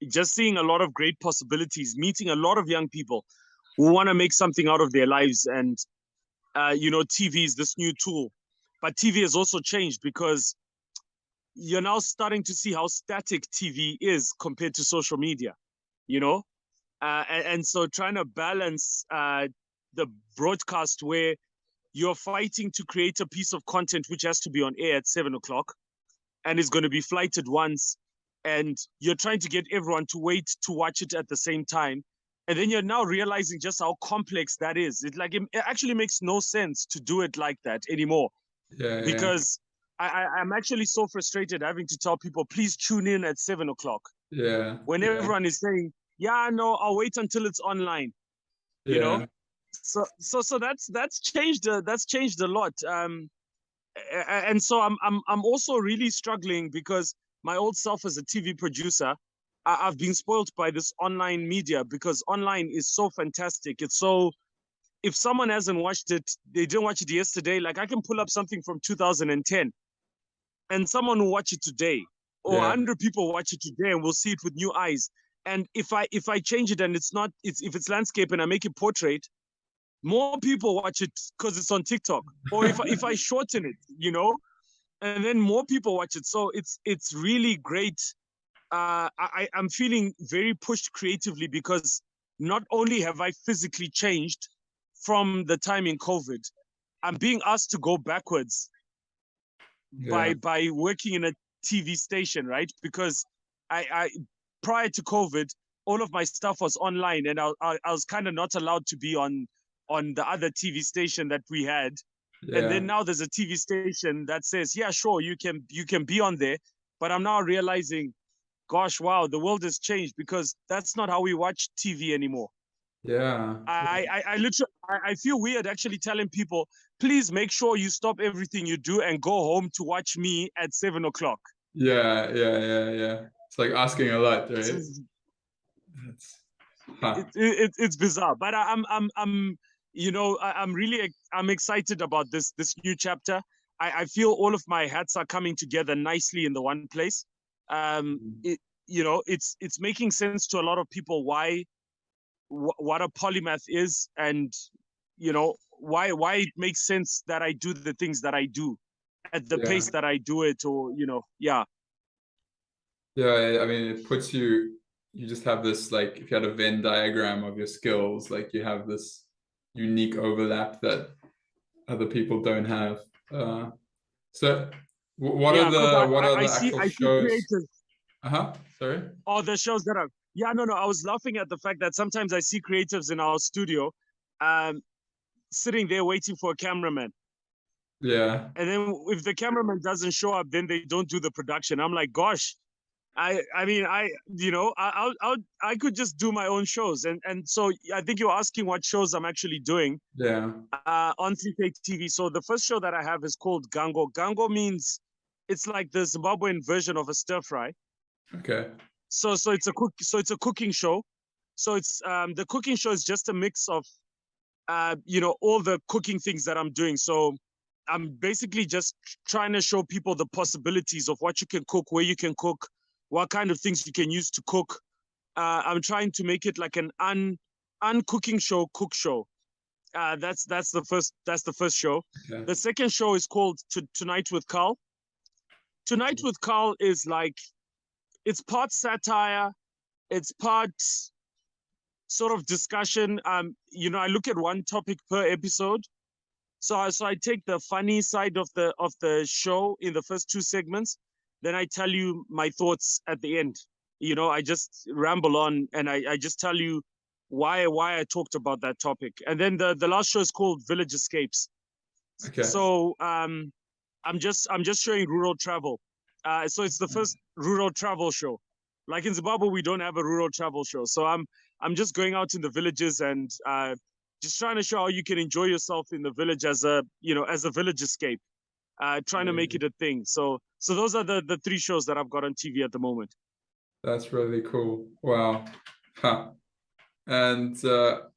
A: just seeing a lot of great possibilities, meeting a lot of young people who want to make something out of their lives. And, TV is this new tool. But TV has also changed because you're now starting to see how static TV is compared to social media, and so trying to balance the broadcast where you're fighting to create a piece of content which has to be on air at 7:00 and is going to be flighted once, and you're trying to get everyone to wait to watch it at the same time. And then you're now realizing just how complex that is. It actually makes no sense to do it like that anymore. Because I'm actually so frustrated having to tell people, please tune in at 7:00. When everyone is saying, yeah, no, I'll wait until it's online. So that's changed. That's changed a lot. And so I'm also really struggling because my old self as a TV producer, I've been spoiled by this online media because online is so fantastic. It's so if someone hasn't watched it, they didn't watch it yesterday, like I can pull up something from 2010 and someone will watch it today, or
B: Yeah.
A: 100 people watch it today and will see it with new eyes. And if I change it and if it's landscape and I make it portrait, more people watch it because it's on TikTok. Or if I shorten it, and then more people watch it. So it's really great. I'm feeling very pushed creatively because not only have I physically changed from the time in COVID, I'm being asked to go backwards by working in a TV station, right? Because I prior to COVID, all of my stuff was online, and I was kind of not allowed to be on the other TV station that we had. And then now there's a TV station that says, yeah, sure, you can be on there. But I'm now realizing, gosh, wow, the world has changed because that's not how we watch TV anymore.
B: Yeah.
A: I literally I feel weird actually telling people, please make sure you stop everything you do and go home to watch me at 7 o'clock.
B: Yeah. It's like asking a lot, right?
A: It's bizarre, but I'm excited about this new chapter. I feel all of my hats are coming together nicely in the one place. It's making sense to a lot of people what a polymath is, and why it makes sense that I do the things that I do at the pace that I do it, or
B: Yeah, I mean, it puts you just have this, like, if you had a Venn diagram of your skills, like you have this unique overlap that other people don't have. So what are the actual shows?
A: Creators.
B: Sorry.
A: Oh, the shows that are no. I was laughing at the fact that sometimes I see creatives in our studio, sitting there waiting for a cameraman.
B: Yeah.
A: And then if the cameraman doesn't show up, then they don't do the production. I'm like, gosh, I could just do my own shows. And so I think you're asking what shows I'm actually doing.
B: Yeah.
A: On 3K TV. So the first show that I have is called Gango. Gango means it's like the Zimbabwean version of a stir fry.
B: Okay.
A: So it's a cooking show. So it's the cooking show is just a mix of all the cooking things that I'm doing. So I'm basically just trying to show people the possibilities of what you can cook, where you can cook, what kind of things you can use to cook. I'm trying to make it like an uncooking show, cook show. That's the first show.
B: Okay.
A: The second show is called Tonight with Carl. Tonight with Carl is like, it's part satire, it's part sort of discussion. I look at one topic per episode. So I take the funny side of the show in the first two segments, then I tell you my thoughts at the end. I just ramble on and I just tell you why I talked about that topic. And then the last show is called Village Escapes.
B: Okay.
A: So I'm just showing rural travel. So it's the first rural travel show. Like in Zimbabwe, we don't have a rural travel show. So I'm just going out in the villages and just trying to show how you can enjoy yourself in the village as a village escape, trying to make it a thing. So those are the three shows that I've got on TV at the moment.
B: That's really cool. Wow. And so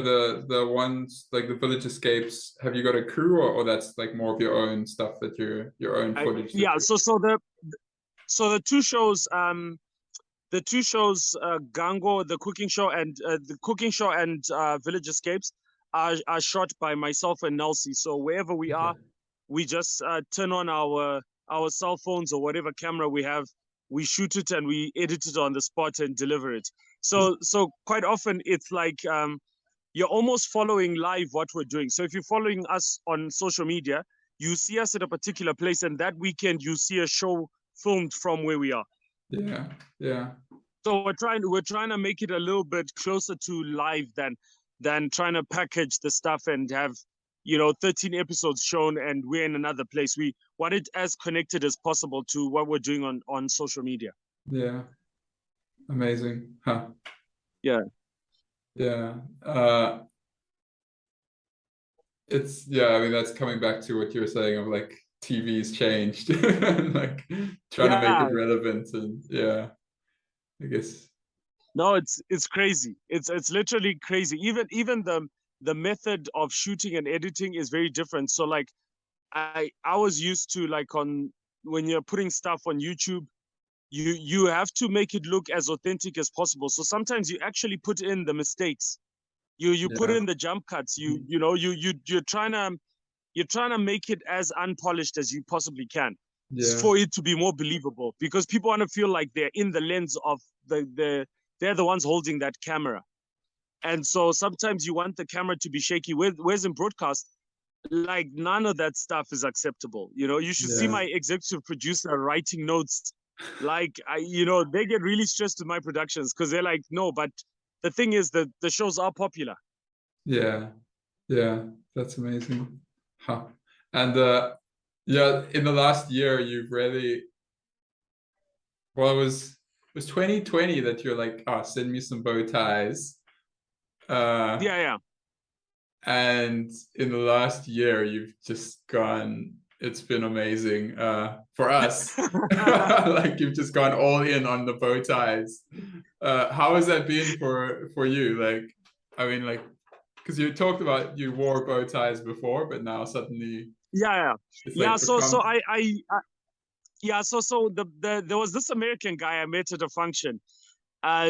B: the ones like the Village Escapes, have you got a crew, or that's like more of your own stuff, that your own footage?
A: So the two shows, Gango, the cooking show, and Village Escapes are shot by myself and Nelsie. So wherever we are, we just turn on our cell phones or whatever camera we have, we shoot it and we edit it on the spot and deliver it. So quite often it's like you're almost following live what we're doing. So if you're following us on social media, you see us at a particular place, and that weekend you see a show filmed from where we are.
B: Yeah.
A: So we're trying to make it a little bit closer to live than trying to package the stuff and have 13 episodes shown and we're in another place. We want it as connected as possible to what we're doing on social media.
B: Yeah. Amazing.
A: Yeah.
B: It's I mean, that's coming back to what you were saying of like TV's changed and like trying to make it relevant, and I guess
A: No, it's crazy. It's literally crazy. Even the method of shooting and editing is very different. So like I was used to like on when you're putting stuff on YouTube, you have to make it look as authentic as possible. So sometimes you actually put in the mistakes. You put
B: Yeah,
A: in the jump cuts. You're trying to make it as unpolished as you possibly can
B: yeah,
A: for it to be more believable, because people want to feel like they're in the lens of they're the ones holding that camera. And so sometimes you want the camera to be shaky. Whereas in broadcast, like none of that stuff is acceptable. You should see
B: yeah,
A: my executive producer writing notes. Like they get really stressed with my productions because they're like, no, but the thing is that the shows are popular.
B: yeah, yeah. That's amazing. Huh. And yeah, in the last year, you've really well, it was 2020 that you're like, oh, send me some bow ties. Uh,
A: Yeah,
B: and in the last year, you've just gone, it's been amazing for us.
A: yeah.
B: Like you've just gone all in on the bow ties. How has that been for you? Like, I mean, like, because you talked about you wore bow ties before, but now suddenly
A: Yeah.
B: it's
A: Yeah.
B: like
A: So
B: become.
A: I yeah. So there was this American guy I met at a function.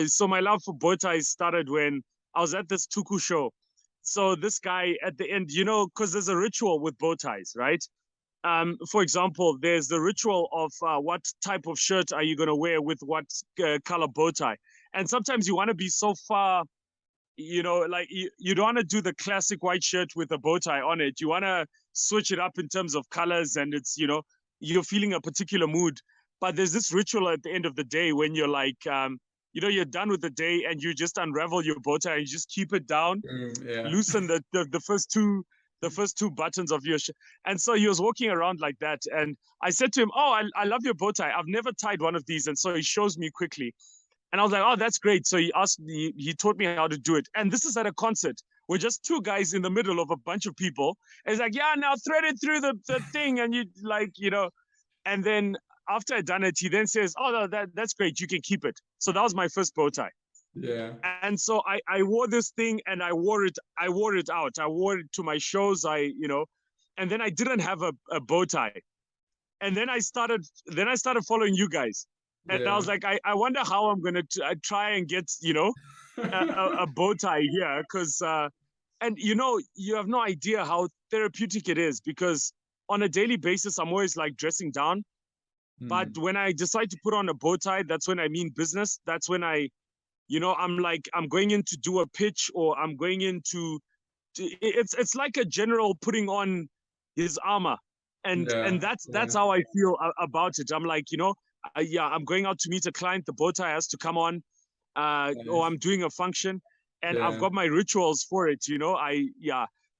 A: So my love for bow ties started when I was at this tuku show. So this guy at the end, because there's a ritual with bow ties, right? For example, there's the ritual of what type of shirt are you going to wear with what color bow tie. And sometimes you want to be so far, like you don't want to do the classic white shirt with a bow tie on it. You want to switch it up in terms of colors, and you're feeling a particular mood. But there's this ritual at the end of the day when you're like, you're done with the day and you just unravel your bow tie and you just keep it down,
B: Yeah,
A: loosen the first two buttons of your shirt. And so he was walking around like that. And I said to him, oh, I love your bow tie. I've never tied one of these. And so he shows me quickly. And I was like, oh, that's great. So he taught me how to do it. And this is at a concert. We're just two guys in the middle of a bunch of people. And he's like, yeah, now thread it through the thing. And you and then after I done it, he then says, oh, no, that's great. You can keep it. So that was my first bow tie.
B: yeah,
A: And so I wore this thing and I wore it out. I wore it to my shows. And then I didn't have a bow tie. And then I started following you guys. And I
B: yeah.
A: was like, I wonder how I'm gonna try and get a bow tie here, because and you have no idea how therapeutic it is, because on a daily basis I'm always like dressing down, but
B: Hmm.
A: when I decide to put on a bow tie, that's when I mean business. That's when I'm like, I'm going in to do a pitch, or I'm going it's like a general putting on his armor. And
B: Yeah,
A: that's
B: yeah,
A: how I feel about it. I'm like, yeah, I'm going out to meet a client, the bow tie has to come on, or
B: nice.
A: I'm doing a function, and I've
B: Yeah,
A: got my rituals for it.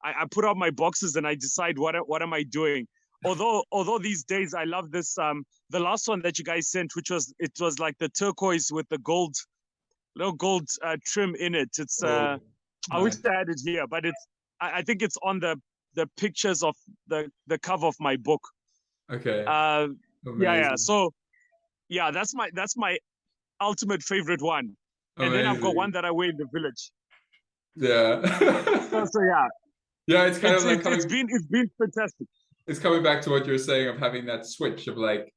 A: I put out my boxes and I decide what am I doing. Although these days I love this, the last one that you guys sent, which was like the turquoise with the little gold trim in it. It's
B: oh,
A: I wish
B: nice.
A: I had it here, but I think it's on the pictures of the cover of my book.
B: Okay,
A: Uh, yeah.
B: amazing,
A: So yeah, that's my ultimate favorite one. And then I've got one
B: amazing.
A: that I wear in the village. So
B: Yeah.
A: so yeah,
B: Yeah, it's kind
A: it's
B: of like
A: it's it's
B: coming
A: been it's been fantastic.
B: it's coming back to what you're saying of having that switch of like,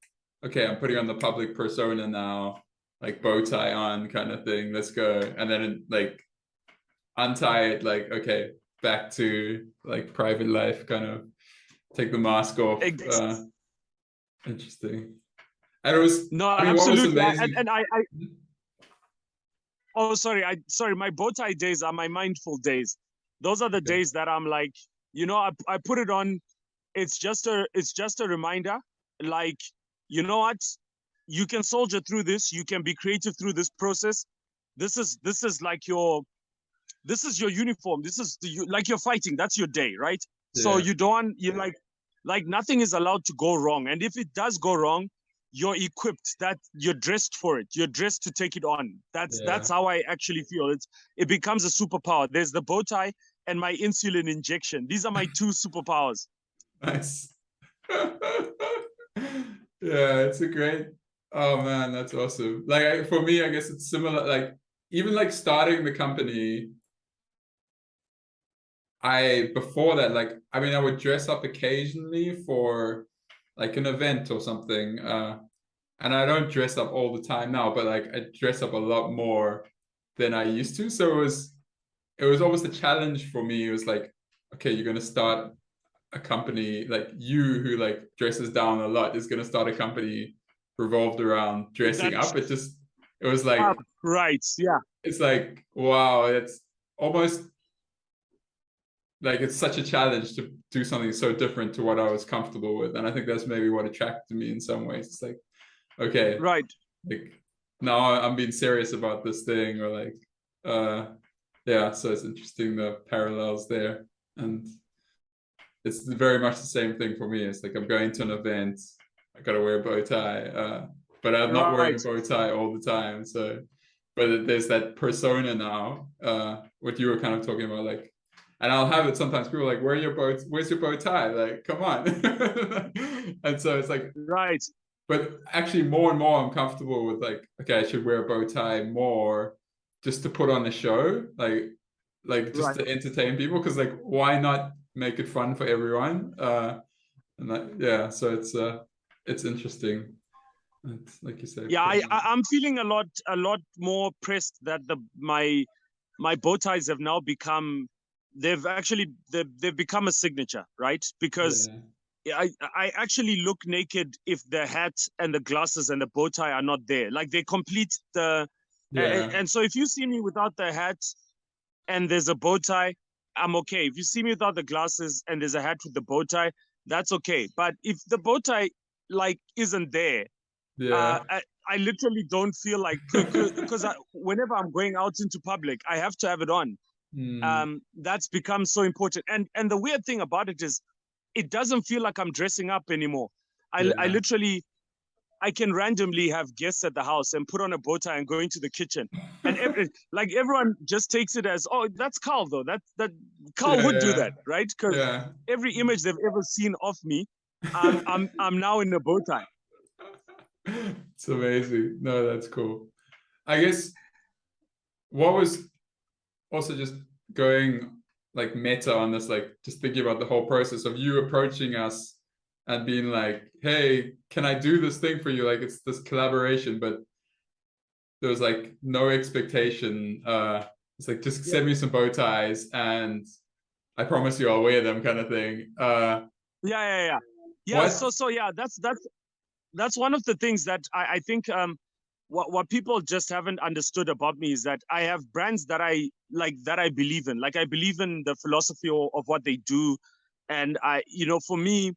B: okay, I'm putting on the public persona now, like bow tie on kind of thing. Let's go. And then like untie it, like, okay, back to like private life, kind of take the mask off.
A: Ex-
B: Interesting. And it was,
A: no,
B: I mean, what was
A: absolutely. And
B: amazing.
A: and I oh, sorry, my bow tie days are my mindful days. Those are the
B: Okay.
A: days that I'm like, I put it on. It's just a reminder, like, you know what, you can soldier through this, you can be creative through this process. This is like this is your uniform. Like you're fighting, that's your day, right? So
B: Yeah,
A: you don't you like nothing is allowed to go wrong, and if it does go wrong, you're equipped, that you're dressed for it, you're dressed to take it on. That's
B: yeah,
A: how I actually feel. It becomes a superpower. There's the bow tie and my insulin injection. These are my two superpowers.
B: nice. Yeah, it's a great. Oh man, that's awesome. Like for me, I guess it's similar. Like even like starting the company, before that, like, I mean, I would dress up occasionally for like an event or something. And I don't dress up all the time now, but like I dress up a lot more than I used to. So it was almost a challenge for me. It was like, okay, you're gonna start a company, like you who like dresses down a lot is gonna start a company revolved around dressing
A: That's
B: up. It was like,
A: right. Yeah.
B: it's like, wow, it's almost like it's such a challenge to do something so different to what I was comfortable with. And I think that's maybe what attracted me in some ways. It's like, okay,
A: Right.
B: like now I'm being serious about this thing, or like yeah, so it's interesting the parallels there. And it's very much the same thing for me. It's like I'm going to an event, I gotta wear a bow tie, but I'm not wearing a
A: Right.
B: bow tie all the time. So, but there's that persona now, what you were kind of talking about, like, and I'll have it sometimes. People are like, where's your bow tie? Like, come on. And so it's like,
A: Right.
B: but actually more and more I'm comfortable with like, okay, I should wear a bow tie more just to put on a show, like just
A: Right.
B: to entertain people, because like why not make it fun for everyone? And that, yeah, so it's interesting. It's, like you say,
A: Yeah, I'm feeling a lot more pressed that my bow ties have now become, they've become a signature, right? Because
B: yeah,
A: I actually look naked if the hat and the glasses and the bow tie are not there. Like they complete the,
B: yeah,
A: and so if you see me without the hat and there's a bow tie, I'm okay. If you see me without the glasses and there's a hat with the bow tie, that's okay. But if the bow tie like isn't there,
B: yeah.
A: I literally don't feel like, because whenever I'm going out into public, I have to have it on.
B: Mm,
A: That's become so important. And the weird thing about it is, it doesn't feel like I'm dressing up anymore. I
B: yeah.
A: literally, I can randomly have guests at the house and put on a bow tie and go into the kitchen, and like everyone just takes it as, oh, that's Carl though. That Carl
B: Yeah,
A: would do
B: yeah,
A: that, right? Because
B: yeah.
A: every image they've ever seen of me, I'm now in a bow tie.
B: It's amazing. No, that's cool. I guess what was also just going like meta on this, like just thinking about the whole process of you approaching us and being like, hey, can I do this thing for you? Like it's this collaboration, but there was like no expectation. It's like just
A: Yeah,
B: send me some bow ties and I promise you I'll wear them, kind of thing.
A: yeah.
B: What?
A: So yeah, that's one of the things that I think what people just haven't understood about me is that I have brands that I like, that I believe in. Like I believe in the philosophy of what they do. And for me,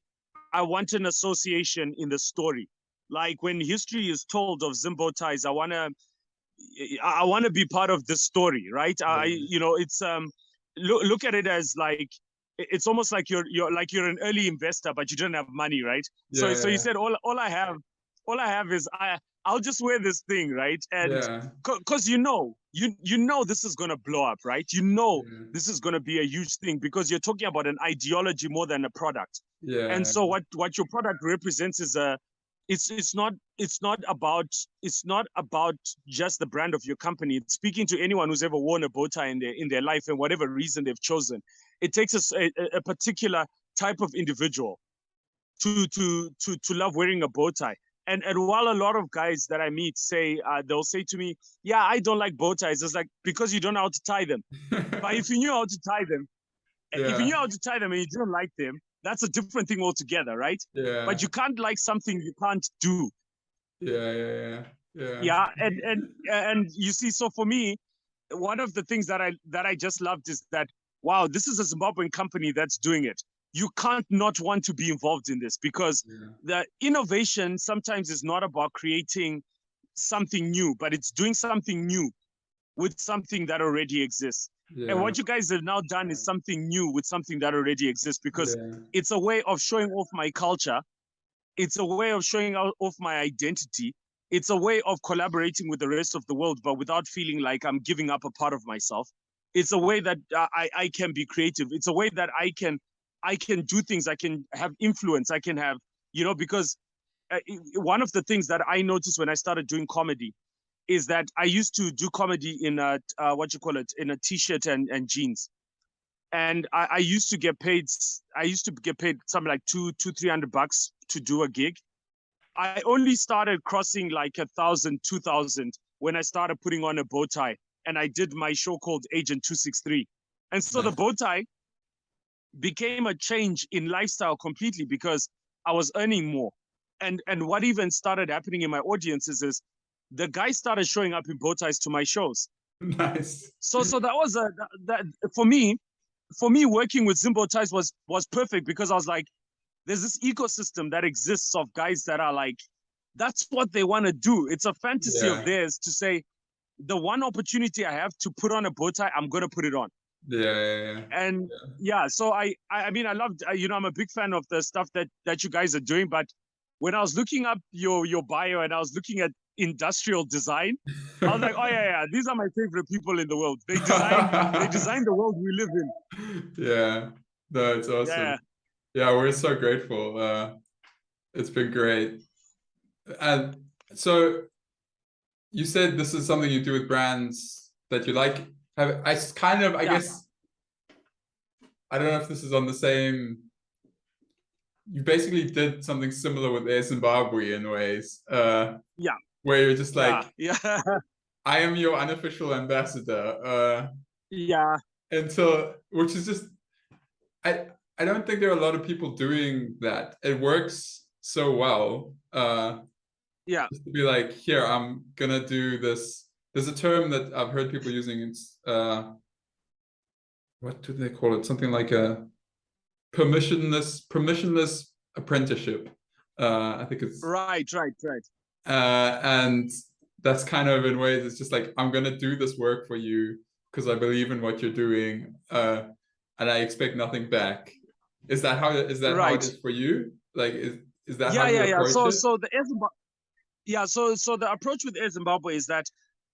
A: I want an association in the story. Like when history is told of Zimbo ties, I want to be part of this story, right?
B: Yeah,
A: It's look at it as like, it's almost like you're an early investor, but you don't have money, right? So you
B: yeah,
A: said all I have is I'll just wear this thing, right? And
B: yeah,
A: because you know this is gonna blow up, right? You know
B: yeah,
A: this is gonna be a huge thing because you're talking about an ideology more than a product. And
B: yeah,
A: so what your product represents is a it's not about just the brand of your company. It's speaking to anyone who's ever worn a bow tie in their life, and whatever reason they've chosen. It takes a particular type of individual to love wearing a bow tie. And while a lot of guys that I meet say, they'll say to me, yeah, I don't like bow ties. It's like, because you don't know how to tie them. But if you knew how to tie them, if you
B: yeah,
A: knew how to tie them and you didn't like them, that's a different thing altogether, right?
B: yeah,
A: But you can't like something you can't do.
B: yeah, yeah, yeah,
A: Yeah, and you see, so for me, one of the things that I just loved is that, wow, this is a Zimbabwean company that's doing it. You can't not want to be involved in this, because
B: yeah,
A: the innovation sometimes is not about creating something new, but it's doing something new with something that already exists. And
B: yeah,
A: what you guys have now done is something new with something that already exists, because
B: yeah,
A: it's a way of showing off my culture. It's a way of showing off my identity. It's a way of collaborating with the rest of the world, but without feeling like I'm giving up a part of myself. It's a way that I can be creative. It's a way that I can do things. I can have influence. I can have, because one of the things that I noticed when I started doing comedy is that I used to do comedy in a in a t-shirt and jeans, and I used to get paid. I used to get paid something like $300 to do a gig. I only started crossing like 1,000, 2,000 when I started putting on a bow tie, and I did my show called Agent 263. And so the bow tie became a change in lifestyle completely because I was earning more. And what even started happening in my audiences is the guys started showing up in bow ties to my shows.
B: Nice.
A: So that was that for me working with Zimbo ties was perfect because I was like, there's this ecosystem that exists of guys that are like, that's what they want to do. It's a fantasy of theirs to say, the one opportunity I have to put on a bow tie, I'm gonna put it on. And so I mean, I loved, I'm a big fan of the stuff that you guys are doing. But when I was looking up your bio and I was looking at industrial design, I was like, oh yeah, these are my favorite people in the world. They design the world we live in.
B: Yeah, no, it's awesome. Yeah, we're so grateful. It's been great. And so you said this is something you do with brands that you like. I guess, I don't know if this is on the same. You basically did something similar with Air Zimbabwe in ways. Where you're just like, I am your unofficial ambassador. Which is just, I don't think there are a lot of people doing that. It works so well. Just to be like, here, I'm gonna do this. There's a term that I've heard people using. It's what do they call it? Something like a permissionless apprenticeship. I think it's
A: right.
B: And that's kind of in ways it's just like, I'm gonna do this work for you because I believe in what you're doing, and I expect nothing back. Is that how it is for you? Like, is that how you approach it?
A: So the approach with Air Zimbabwe is that,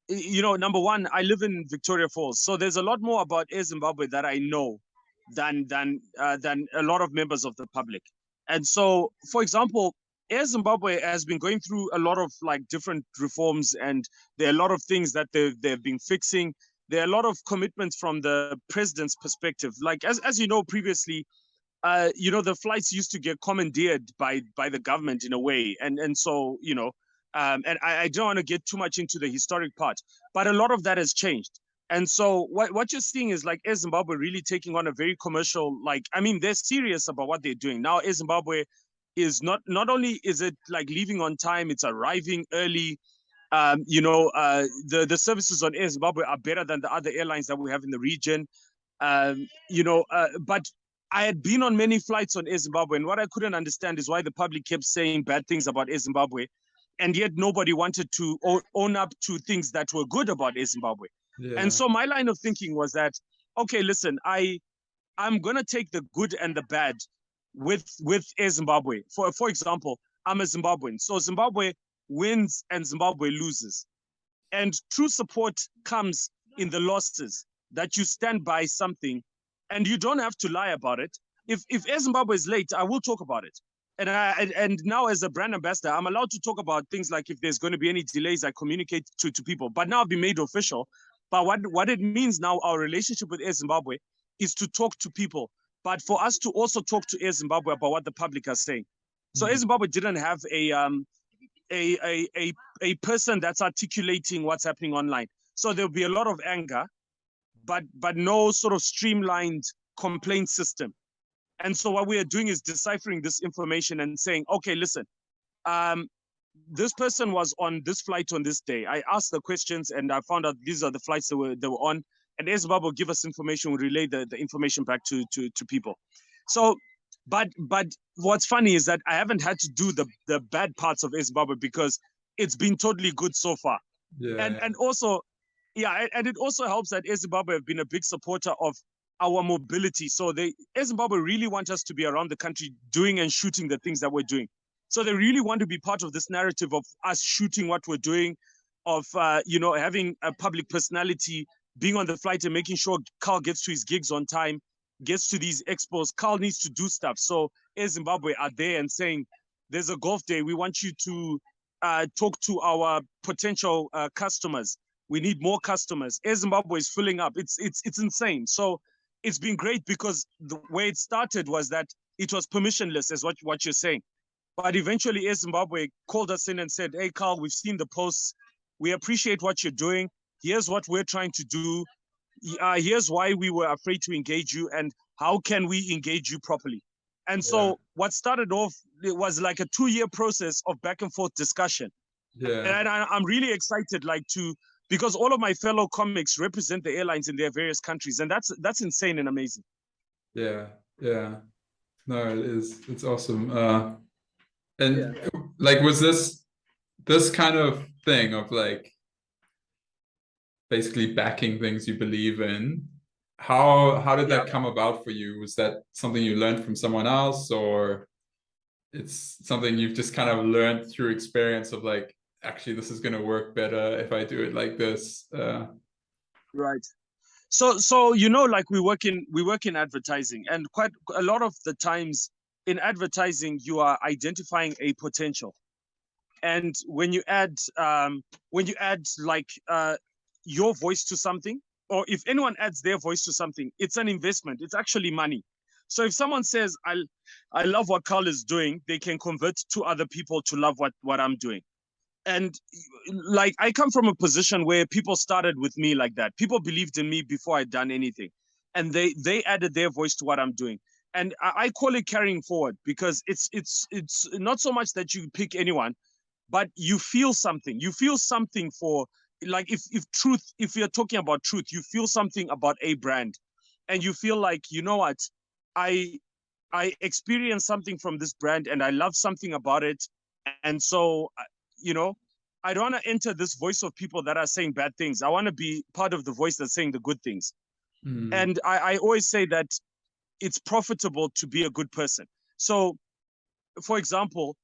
A: number one, I live in Victoria Falls, so there's a lot more about Air Zimbabwe that I know than a lot of members of the public. And so, for example, Air Zimbabwe has been going through a lot of like different reforms, and there are a lot of things that they've been fixing. There are a lot of commitments from the president's perspective. Like as you know, previously, the flights used to get commandeered by the government in a way, and so and I don't want to get too much into the historic part, but a lot of that has changed. And so what you're seeing is like Air Zimbabwe really taking on a very commercial, they're serious about what they're doing. Now Air Zimbabwe is not only is it like leaving on time, it's arriving early. The services on Air Zimbabwe are better than the other airlines that we have in the region. But I had been on many flights on Air Zimbabwe, and what I couldn't understand is why the public kept saying bad things about Air Zimbabwe, and yet nobody wanted to own up to things that were good about Air Zimbabwe. And so my line of thinking was that, okay, listen, I'm gonna take the good and the bad with Air Zimbabwe. For example, I'm a Zimbabwean, so Zimbabwe wins and Zimbabwe loses, and true support comes in the losses, that you stand by something, and you don't have to lie about it. If Air Zimbabwe is late, I will talk about it. And now as a brand ambassador, I'm allowed to talk about things like if there's going to be any delays, I communicate to people. But now I've been made official. But what it means now, our relationship with Air Zimbabwe is to talk to people, but for us to also talk to Air Zimbabwe about what the public are saying. So Air Zimbabwe didn't have a person that's articulating what's happening online. So there'll be a lot of anger, but no sort of streamlined complaint system. And so what we are doing is deciphering this information and saying, okay, listen, this person was on this flight on this day. I asked the questions and I found out these are the flights they were on. And Air Zimbabwe will give us information, we relay the information back to people. So, but what's funny is that I haven't had to do the bad parts of Air Zimbabwe because it's been totally good so far. And also, and it also helps that Air Zimbabwe have been a big supporter of our mobility. So Air Zimbabwe really want us to be around the country doing and shooting the things that we're doing. So they really want to be part of this narrative of us shooting what we're doing, of having a public personality, being on the flight and making sure Carl gets to his gigs on time, gets to these expos. Carl needs to do stuff. So Air Zimbabwe are there and saying, there's a golf day. We want you to talk to our potential customers. We need more customers. Air Zimbabwe is filling up. It's insane. So it's been great because the way it started was that it was permissionless, is what you're saying. But eventually Air Zimbabwe called us in and said, hey, Carl, we've seen the posts. We appreciate what you're doing. Here's what we're trying to do. Here's why we were afraid to engage you and how can we engage you properly. And so what started off, it was like a 2-year process of back and forth discussion.
B: Yeah.
A: And I'm really excited, because all of my fellow comics represent the airlines in their various countries. And that's insane and amazing.
B: Yeah. Yeah. No, it is. It's awesome. And like, was this kind of thing of like basically backing things you believe in? How did that come about for you? Was that something you learned from someone else, or it's something you've just kind of learned through experience of like, actually, this is going to work better if I do it like this?
A: Right. So like we work in advertising, and quite a lot of the times in advertising you are identifying a potential, and when you add like your voice to something, or if anyone adds their voice to something, it's an investment. It's actually money. So if someone says I love what Carl is doing, they can convert 2 other people to love what I'm doing. And like I come from a position where people started with me like that. People believed in me before I'd done anything, and they added their voice to what I'm doing. And I call it carrying forward, because it's not so much that you pick anyone, but you feel something. You feel something for, like, if you're talking about truth, you feel something about a brand, and you feel like, you know what, I experienced something from this brand and I love something about it. And so I don't want to enter this voice of people that are saying bad things. I want to be part of the voice that's saying the good things. And I always say that it's profitable to be a good person. So, for example,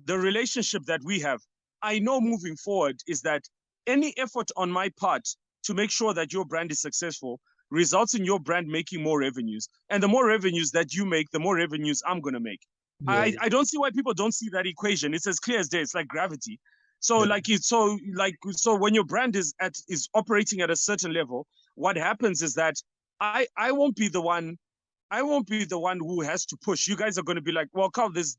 A: the relationship that we have, I know moving forward is that any effort on my part to make sure that your brand is successful results in your brand making more revenues. And the more revenues that you make, the more revenues I'm going to make. I don't see why people don't see that equation. It's as clear as day. It's like gravity. So when your brand is operating at a certain level, what happens is that I won't be the one who has to push. You guys are going to be like, well, Carl, there's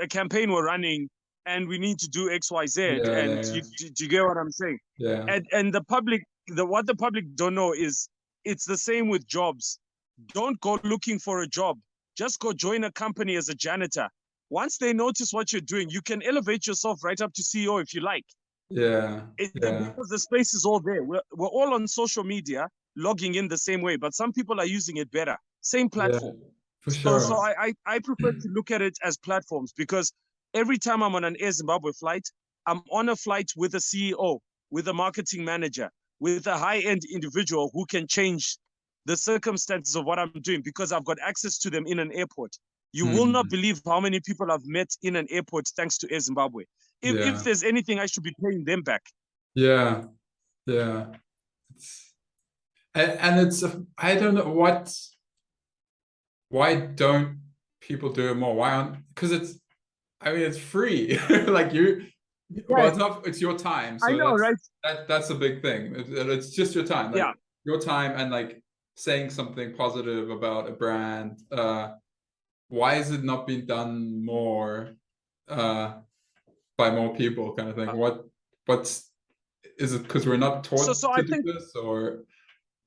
A: a campaign we're running and we need to do X, Y, Z. Do you get what I'm saying?
B: Yeah.
A: And the public, what the public don't know is it's the same with jobs. Don't go looking for a job. Just go join a company as a janitor. Once they notice what you're doing, you can elevate yourself right up to CEO if you like. Because the space is all there. We're all on social media, logging in the same way, but some people are using it better. Same platform.
B: For sure.
A: So I prefer to look at it as platforms, because every time I'm on an Air Zimbabwe flight, I'm on a flight with a CEO, with a marketing manager, with a high-end individual who can change the circumstances of what I'm doing, because I've got access to them in an airport. You will not believe how many people I've met in an airport thanks to Air Zimbabwe. If there's anything, I should be paying them back.
B: And it's I don't know why don't people do it more? Why aren't? Because it's free. Like well, it's your time. So
A: I know, right?
B: That's a big thing. It's just your time. Like, your time, and like saying something positive about a brand. Why is it not being done more by more people, kind of thing? What's is it because we're not taught to do this, or?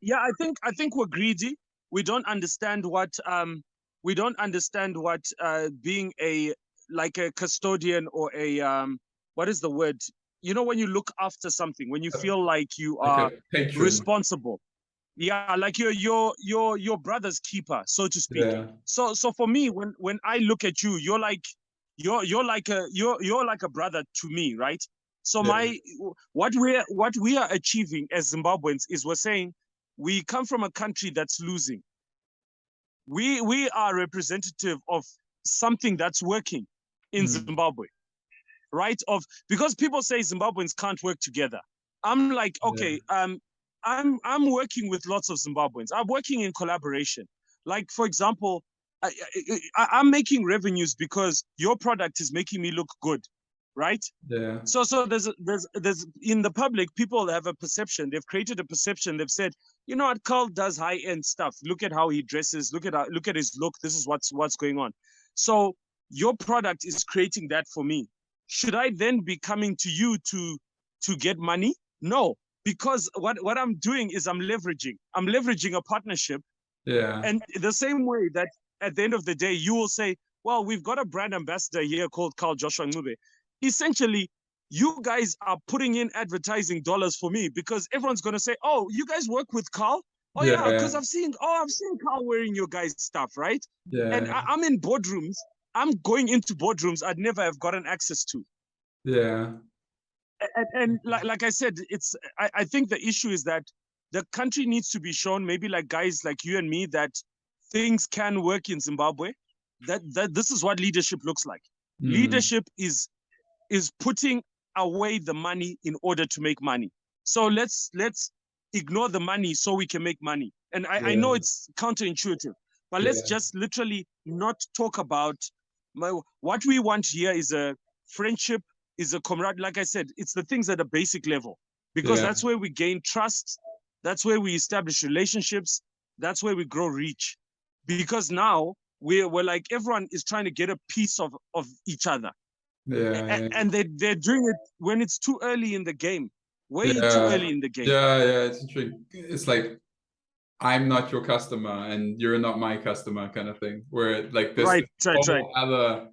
A: Yeah, I think we're greedy. We don't understand what being a custodian or a what is the word? When you look after something, when you feel like you are responsible. Yeah, like you're your brother's keeper, so to speak. So for me, when I look at you, you're like a brother to me, right? So what we are achieving as Zimbabweans is we're saying we come from a country that's losing. We are representative of something that's working in Zimbabwe, right? Because people say Zimbabweans can't work together. I'm like, okay, I'm working with lots of Zimbabweans. I'm working in collaboration. Like, for example, I'm making revenues because your product is making me look good, right?
B: Yeah.
A: So there's in the public, people have a perception. They've created a perception. They've said, you know what, Carl does high-end stuff. Look at how he dresses. Look at his look. This is what's going on. So your product is creating that for me. Should I then be coming to you to get money? No, because what I'm doing is I'm leveraging a partnership.
B: Yeah.
A: And the same way that at the end of the day, you will say, well, we've got a brand ambassador here called Carl Joshua Ncube. Essentially, you guys are putting in advertising dollars for me because everyone's going to say, oh, you guys work with Carl? Oh, yeah, because I've seen Carl wearing your guys' stuff, right?
B: Yeah.
A: And I'm in boardrooms. I'm going into boardrooms I'd never have gotten access to.
B: Yeah.
A: And like I said, I think the issue is that the country needs to be shown, maybe like guys like you and me, that things can work in Zimbabwe. That this is what leadership looks like. Leadership is putting away the money in order to make money. So let's ignore the money so we can make money. And I know it's counterintuitive, but let's just literally not talk about what we want here is a friendship, is a camaraderie. Like I said, it's the things at a basic level, because that's where we gain trust. That's where we establish relationships. That's where we grow reach. Because now we're like, everyone is trying to get a piece of each other. And they're doing it when it's too early in the game. Way too early in the game.
B: It's like, I'm not your customer and you're not my customer kind of thing, where like this whole other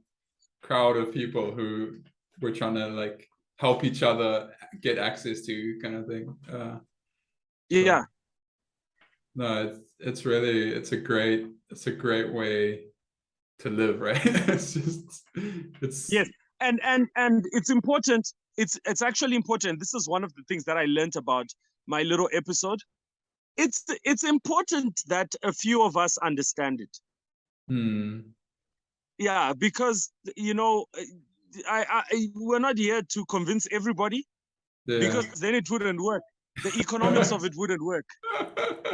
B: crowd of people who we're trying to like help each other get access to kind of thing. No, it's a great way to live, right?
A: Yes, and it's important. It's actually important. This is one of the things that I learned about my little episode. It's important that a few of us understand it. Yeah, because we're not here to convince everybody, because then it wouldn't work. The economics of it wouldn't work.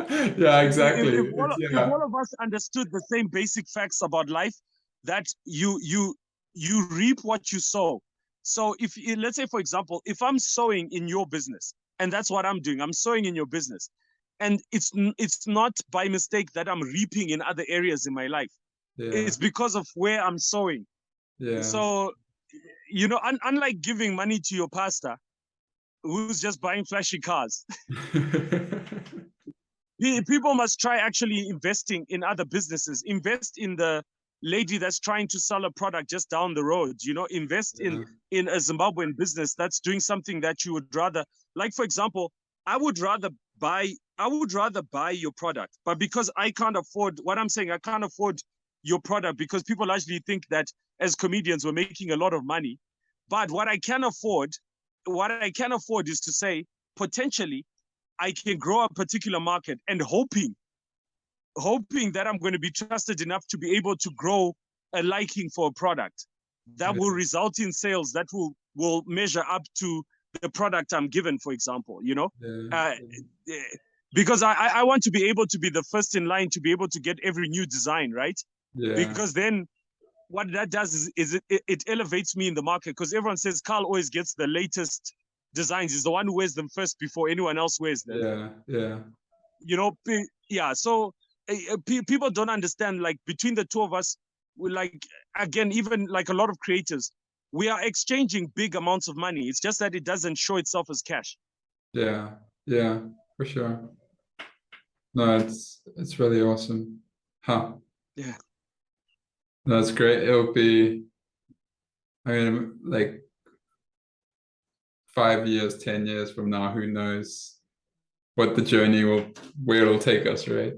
B: Exactly.
A: If all of us understood the same basic facts about life, that you reap what you sow. So if, let's say, for example, if I'm sowing in your business, and that's what I'm doing, I'm sowing in your business, and it's not by mistake that I'm reaping in other areas in my life. It's because of where I'm sowing. So, unlike giving money to your pastor who's just buying flashy cars, people must try actually investing in other businesses. Invest in the lady that's trying to sell a product just down the road. Invest in a Zimbabwean business that's doing something that you would rather, like, for example, I would rather buy your product, but because I can't afford what I'm saying, I can't afford your product, because people actually think that as comedians we're making a lot of money. But what I can afford is to say, potentially I can grow a particular market, and hoping that I'm going to be trusted enough to be able to grow a liking for a product that will result in sales that will measure up to the product I'm given, for example, because I want to be able to be the first in line to be able to get every new design, right? Because then what that does is it elevates me in the market, because everyone says Carl always gets the latest designs. He's the one who wears them first before anyone else wears them. So people don't understand, like, between the two of us, we, like, again, even like a lot of creators, we are exchanging big amounts of money. It's just that it doesn't show itself as cash.
B: For sure. No, it's really awesome.
A: Yeah.
B: That's great. It'll be, I mean, like 5 years, 10 years from now, who knows what the journey where it'll take us, right?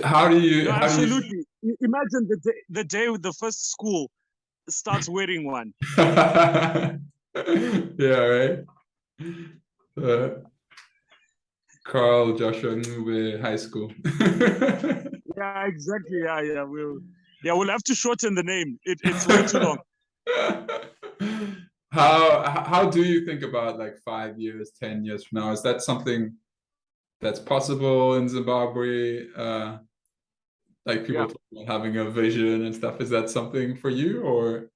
B: How do you?
A: Absolutely. Imagine the day the first school starts wearing one.
B: Right. Carl Joshua Ncube High School.
A: Exactly. We'll have to shorten the name. It's way too long.
B: How do you think about like 5 years, 10 years from now? Is that something that's possible in Zimbabwe? Like people talk about having a vision and stuff. Is that something for you, or?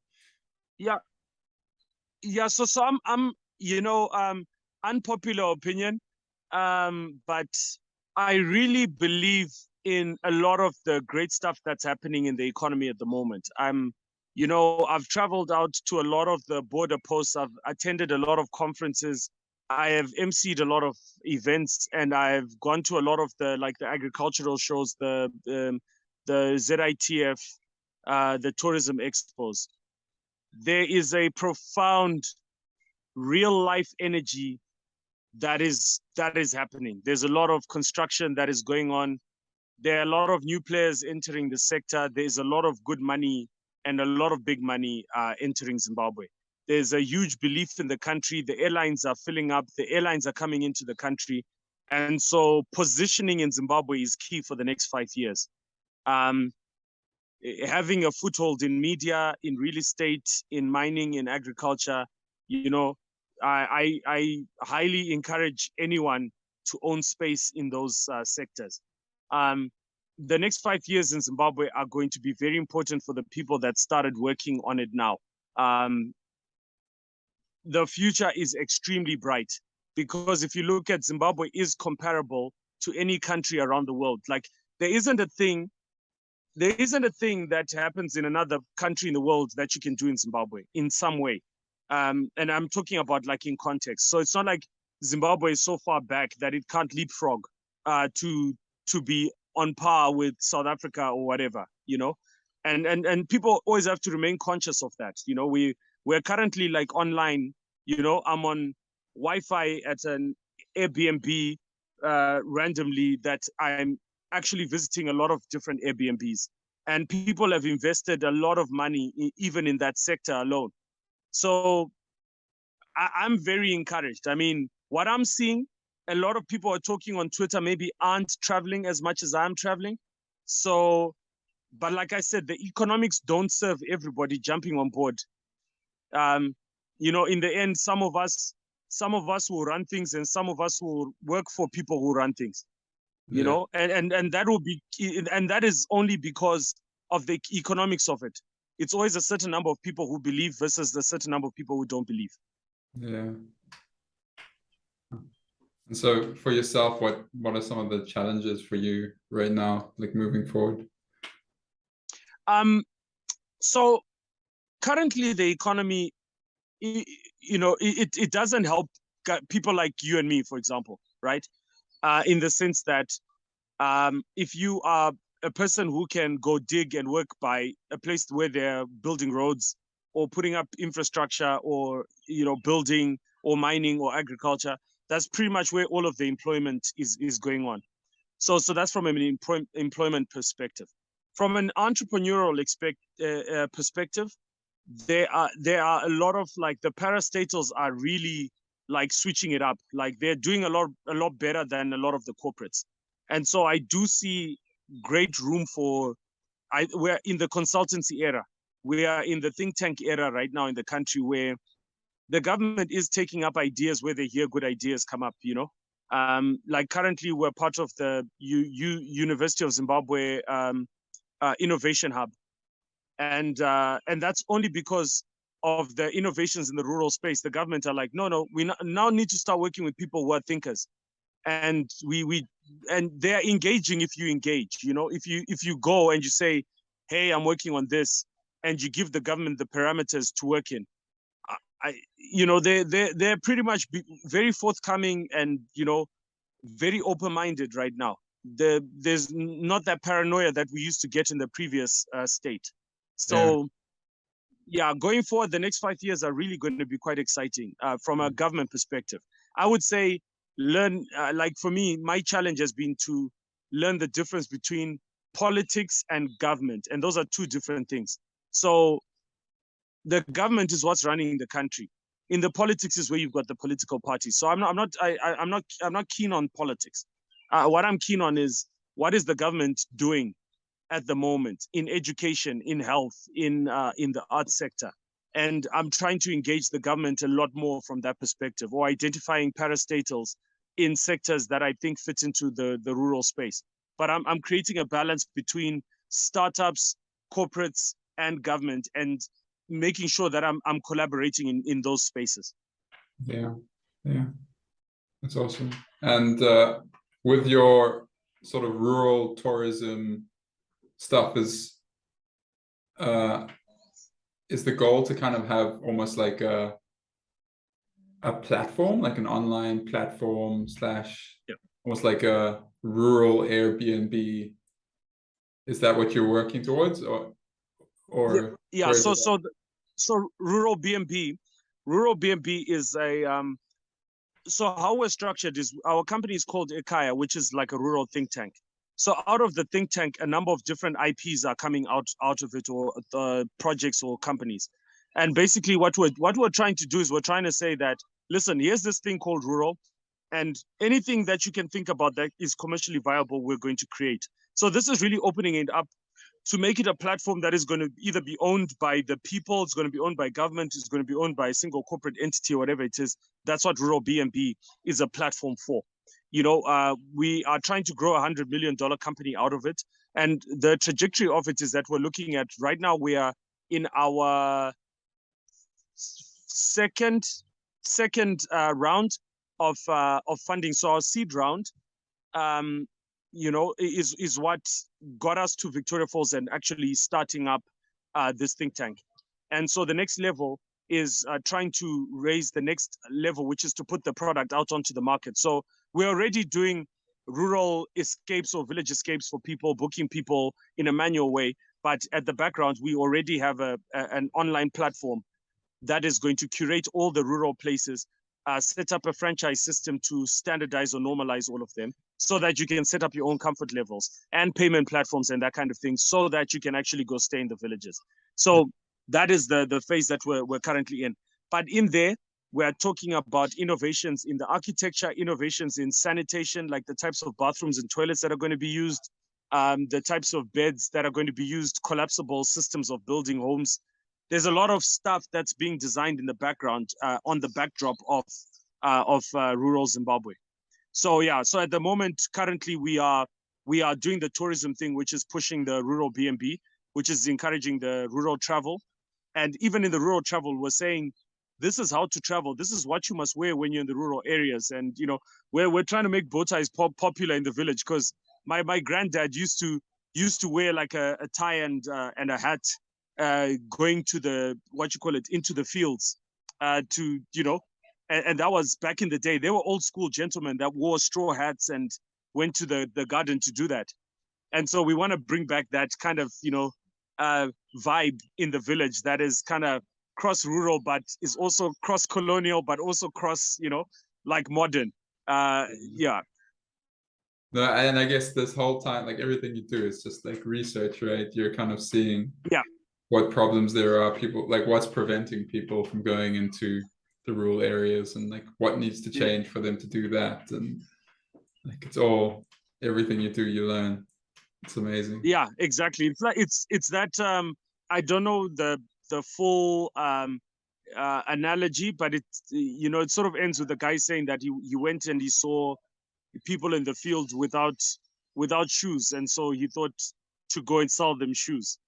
A: Yeah, yeah. So I'm unpopular opinion, but I really believe in a lot of the great stuff that's happening in the economy at the moment. I've traveled out to a lot of the border posts. I've attended a lot of conferences. I have emceed a lot of events, and I've gone to a lot of the agricultural shows, the ZITF, the tourism expos. There is a profound real life energy that is happening. There's a lot of construction that is going on. There are a lot of new players entering the sector. There's a lot of good money and a lot of big money entering Zimbabwe. There's a huge belief in the country. The airlines are filling up. The airlines are coming into the country. And so positioning in Zimbabwe is key for the next 5 years. Um, Having a foothold in media, in real estate, in mining, in agriculture, you know, I highly encourage anyone to own space in those sectors. Um, the next 5 years in Zimbabwe are going to be very important for the people that started working on it now. Um, the future is extremely bright because if you look at Zimbabwe is comparable to any country around the world. Like there isn't a thing that happens in another country in the world that you can do in Zimbabwe in some way. And I'm talking about like in context. So it's not like Zimbabwe is so far back that it can't leapfrog to be on par with South Africa or whatever, And people always have to remain conscious of that. We're currently like online, I'm on Wi-Fi at an Airbnb randomly that I'm actually visiting a lot of different Airbnbs, and people have invested a lot of money even in that sector alone. So I'm very encouraged. I mean, what I'm seeing, a lot of people are talking on Twitter, maybe aren't traveling as much as I'm traveling. So, but like I said, the economics don't serve everybody jumping on board. Um, in the end, some of us will run things, and some of us will work for people who run things.
B: Yeah.
A: And that will be, and that is only because of the economics of it. It's always a certain number of people who believe versus the certain number of people who don't believe.
B: Yeah. And so for yourself, what are some of the challenges for you right now, like moving forward?
A: So currently the economy, it doesn't help people like you and me, for example, right? In the sense that if you are a person who can go dig and work by a place where they're building roads or putting up infrastructure or building or mining or agriculture, that's pretty much where all of the employment is going on. So that's from an employment perspective. From an entrepreneurial perspective, there are a lot of like the parastatals are really like switching it up. Like they're doing a lot better than a lot of the corporates. And so I do see great room for we're in the consultancy era. We are in the think tank era right now in the country where the government is taking up ideas where they hear good ideas come up. Like currently we're part of the University of Zimbabwe Innovation Hub. And that's only because of the innovations in the rural space. The government are like, no, we now need to start working with people who are thinkers, and and they're engaging if you engage. If you go and you say, hey, I'm working on this, and you give the government the parameters to work in, they're pretty much very forthcoming and very open-minded right now. There's not that paranoia that we used to get in the previous state. So yeah, going forward, the next 5 years are really going to be quite exciting from a government perspective. I would say like for me, my challenge has been to learn the difference between politics and government. And those are two different things. So the government is what's running the country. In the politics is where you've got the political parties. So I'm not keen on politics. What I'm keen on is what is the government doing at the moment in education, in health, in the arts sector. And I'm trying to engage the government a lot more from that perspective, or identifying parastatals in sectors that I think fit into the rural space. But I'm creating a balance between startups, corporates, and government. And making sure that I'm collaborating in those spaces.
B: Yeah, that's awesome. And with your sort of rural tourism stuff, is the goal to kind of have almost like a platform, like an online platform slash almost like a rural Airbnb? Is that what you're working towards, or
A: yeah? So rural BNB is a so how we're structured is our company is called Ikaya, which is like a rural think tank. So out of the think tank, a number of different IPs are coming out of it, or projects or companies. And basically what we're trying to do is we're trying to say that, listen, here's this thing called rural, and anything that you can think about that is commercially viable, we're going to create. So this is really opening it up to make it a platform that is going to either be owned by the people, it's going to be owned by government, it's going to be owned by a single corporate entity, or whatever it is. That's what rural BNB is a platform for. We are trying to grow $100 million company out of it. And the trajectory of it is that we're looking at, right now we are in our second round of funding. So our seed round, is what got us to Victoria Falls and actually starting up this think tank. And so the next level is trying to raise the next level, which is to put the product out onto the market. So we're already doing rural escapes or village escapes for people, booking people in a manual way. But at the background, we already have an online platform that is going to curate all the rural places, set up a franchise system to standardize or normalize all of them, so that you can set up your own comfort levels and payment platforms and that kind of thing, so that you can actually go stay in the villages. So that is the phase that we're currently in. But in there, we're talking about innovations in the architecture, innovations in sanitation, like the types of bathrooms and toilets that are going to be used, the types of beds that are going to be used, collapsible systems of building homes. There's a lot of stuff that's being designed in the background on the backdrop of rural Zimbabwe. So yeah, so at the moment, currently we are doing the tourism thing, which is pushing the rural BNB, which is encouraging the rural travel. And even in the rural travel, we're saying, this is how to travel. This is what you must wear when you're in the rural areas. And we're trying to make bowties popular in the village, because my granddad used to wear like a tie and a hat, going to into the fields, and that was back in the day. They were old school gentlemen that wore straw hats and went to the garden to do that. And so we want to bring back that kind of vibe in the village, that is kind of cross rural, but is also cross colonial, but also cross like modern. Yeah.
B: No, and I guess this whole time, like everything you do is just like research, right? You're kind of seeing what problems there are, people, like what's preventing people from going into the rural areas, and like what needs to change for them to do that. And like it's all, everything you do, you learn. It's amazing.
A: Yeah, exactly. It's like it's that I don't know the full analogy, but it sort of ends with the guy saying that he went and he saw people in the field without shoes, and so he thought to go and sell them shoes,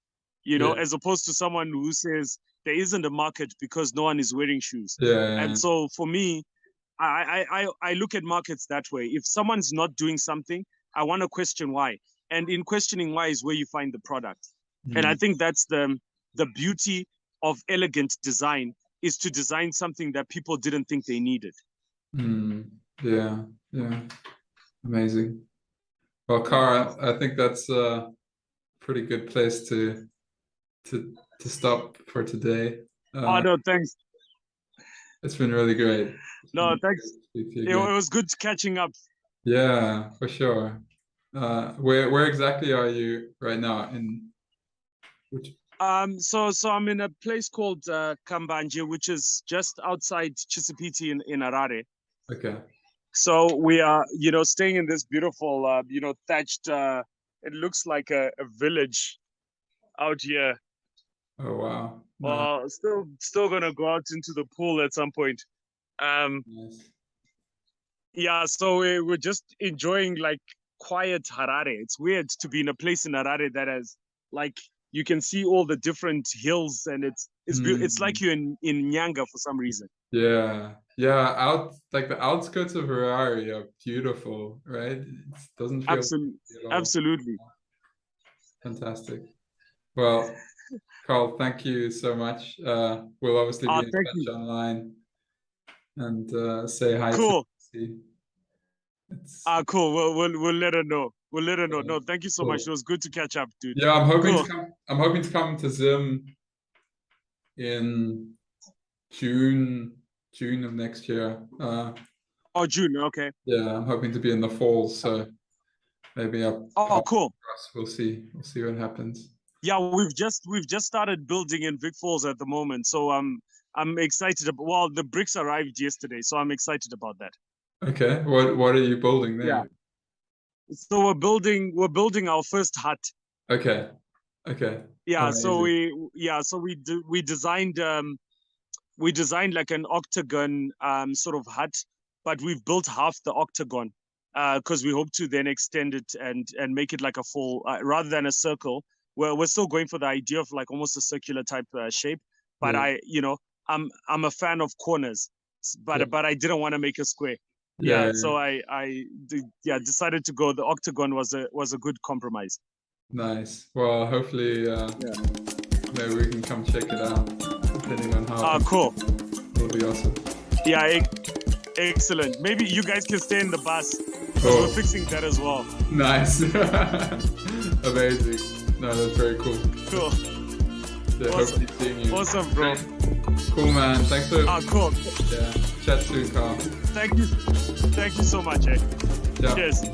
A: as opposed to someone who says there isn't a market because no one is wearing shoes. And so for me, I look at markets that way. If someone's not doing something, I want to question why. And in questioning why is where you find the product. And I think that's the beauty of elegant design, is to design something that people didn't think they needed.
B: Yeah. Amazing. Well, Carl, I think that's a pretty good place to stop for today.
A: Oh no, thanks.
B: It's been really great.
A: No, thanks. It was good catching up.
B: Yeah, for sure. Where exactly are you right now? In which?
A: So I'm in a place called Kambanje, which is just outside Chisipiti in Harare.
B: Okay.
A: So we are, staying in this beautiful, thatched. It looks like a village out here.
B: Oh wow.
A: Still gonna go out into the pool at some point.
B: Nice.
A: Yeah, so we're just enjoying like quiet Harare. It's weird to be in a place in Harare that has like you can see all the different hills, and it's like you're in Nyanga for some reason.
B: Yeah, out like the outskirts of Harare are beautiful, right? It doesn't feel
A: Absolutely.
B: Fantastic. Well, Carl, thank you so much. We'll obviously be in touch online and say hi to Lucy.
A: Cool. We'll let her know. We'll let her know. No, thank you so much. It was good to catch up, dude.
B: Yeah, I'm hoping to come to Zim in June of next year.
A: June. Okay.
B: Yeah, I'm hoping to be in the fall, so maybe
A: cool.
B: We'll see what happens.
A: Yeah, we've just started building in Vic Falls at the moment, so I'm excited. The bricks arrived yesterday, so I'm excited about that.
B: Okay, what are you building there?
A: Yeah. So we're building our first hut.
B: Okay.
A: Yeah.
B: Amazing.
A: We designed like an octagon sort of hut, but we've built half the octagon because we hope to then extend it and make it like a full rather than a circle. We're still going for the idea of like almost a circular type shape, but I'm a fan of corners, but I didn't want to make a square. So I decided to go. The octagon was a good compromise.
B: Nice. Well, hopefully maybe we can come check it out, depending on how.
A: Cool.
B: It'll be awesome.
A: Yeah, excellent. Maybe you guys can stay in the bus because we're fixing that as well.
B: Nice. Amazing. No, that's very cool.
A: Cool.
B: Yeah, hopefully seeing you.
A: Awesome, bro.
B: Cool, man. Thanks for.
A: Cool.
B: Yeah. Chat soon, Carl.
A: Thank you so much.
B: Yeah.
A: Cheers.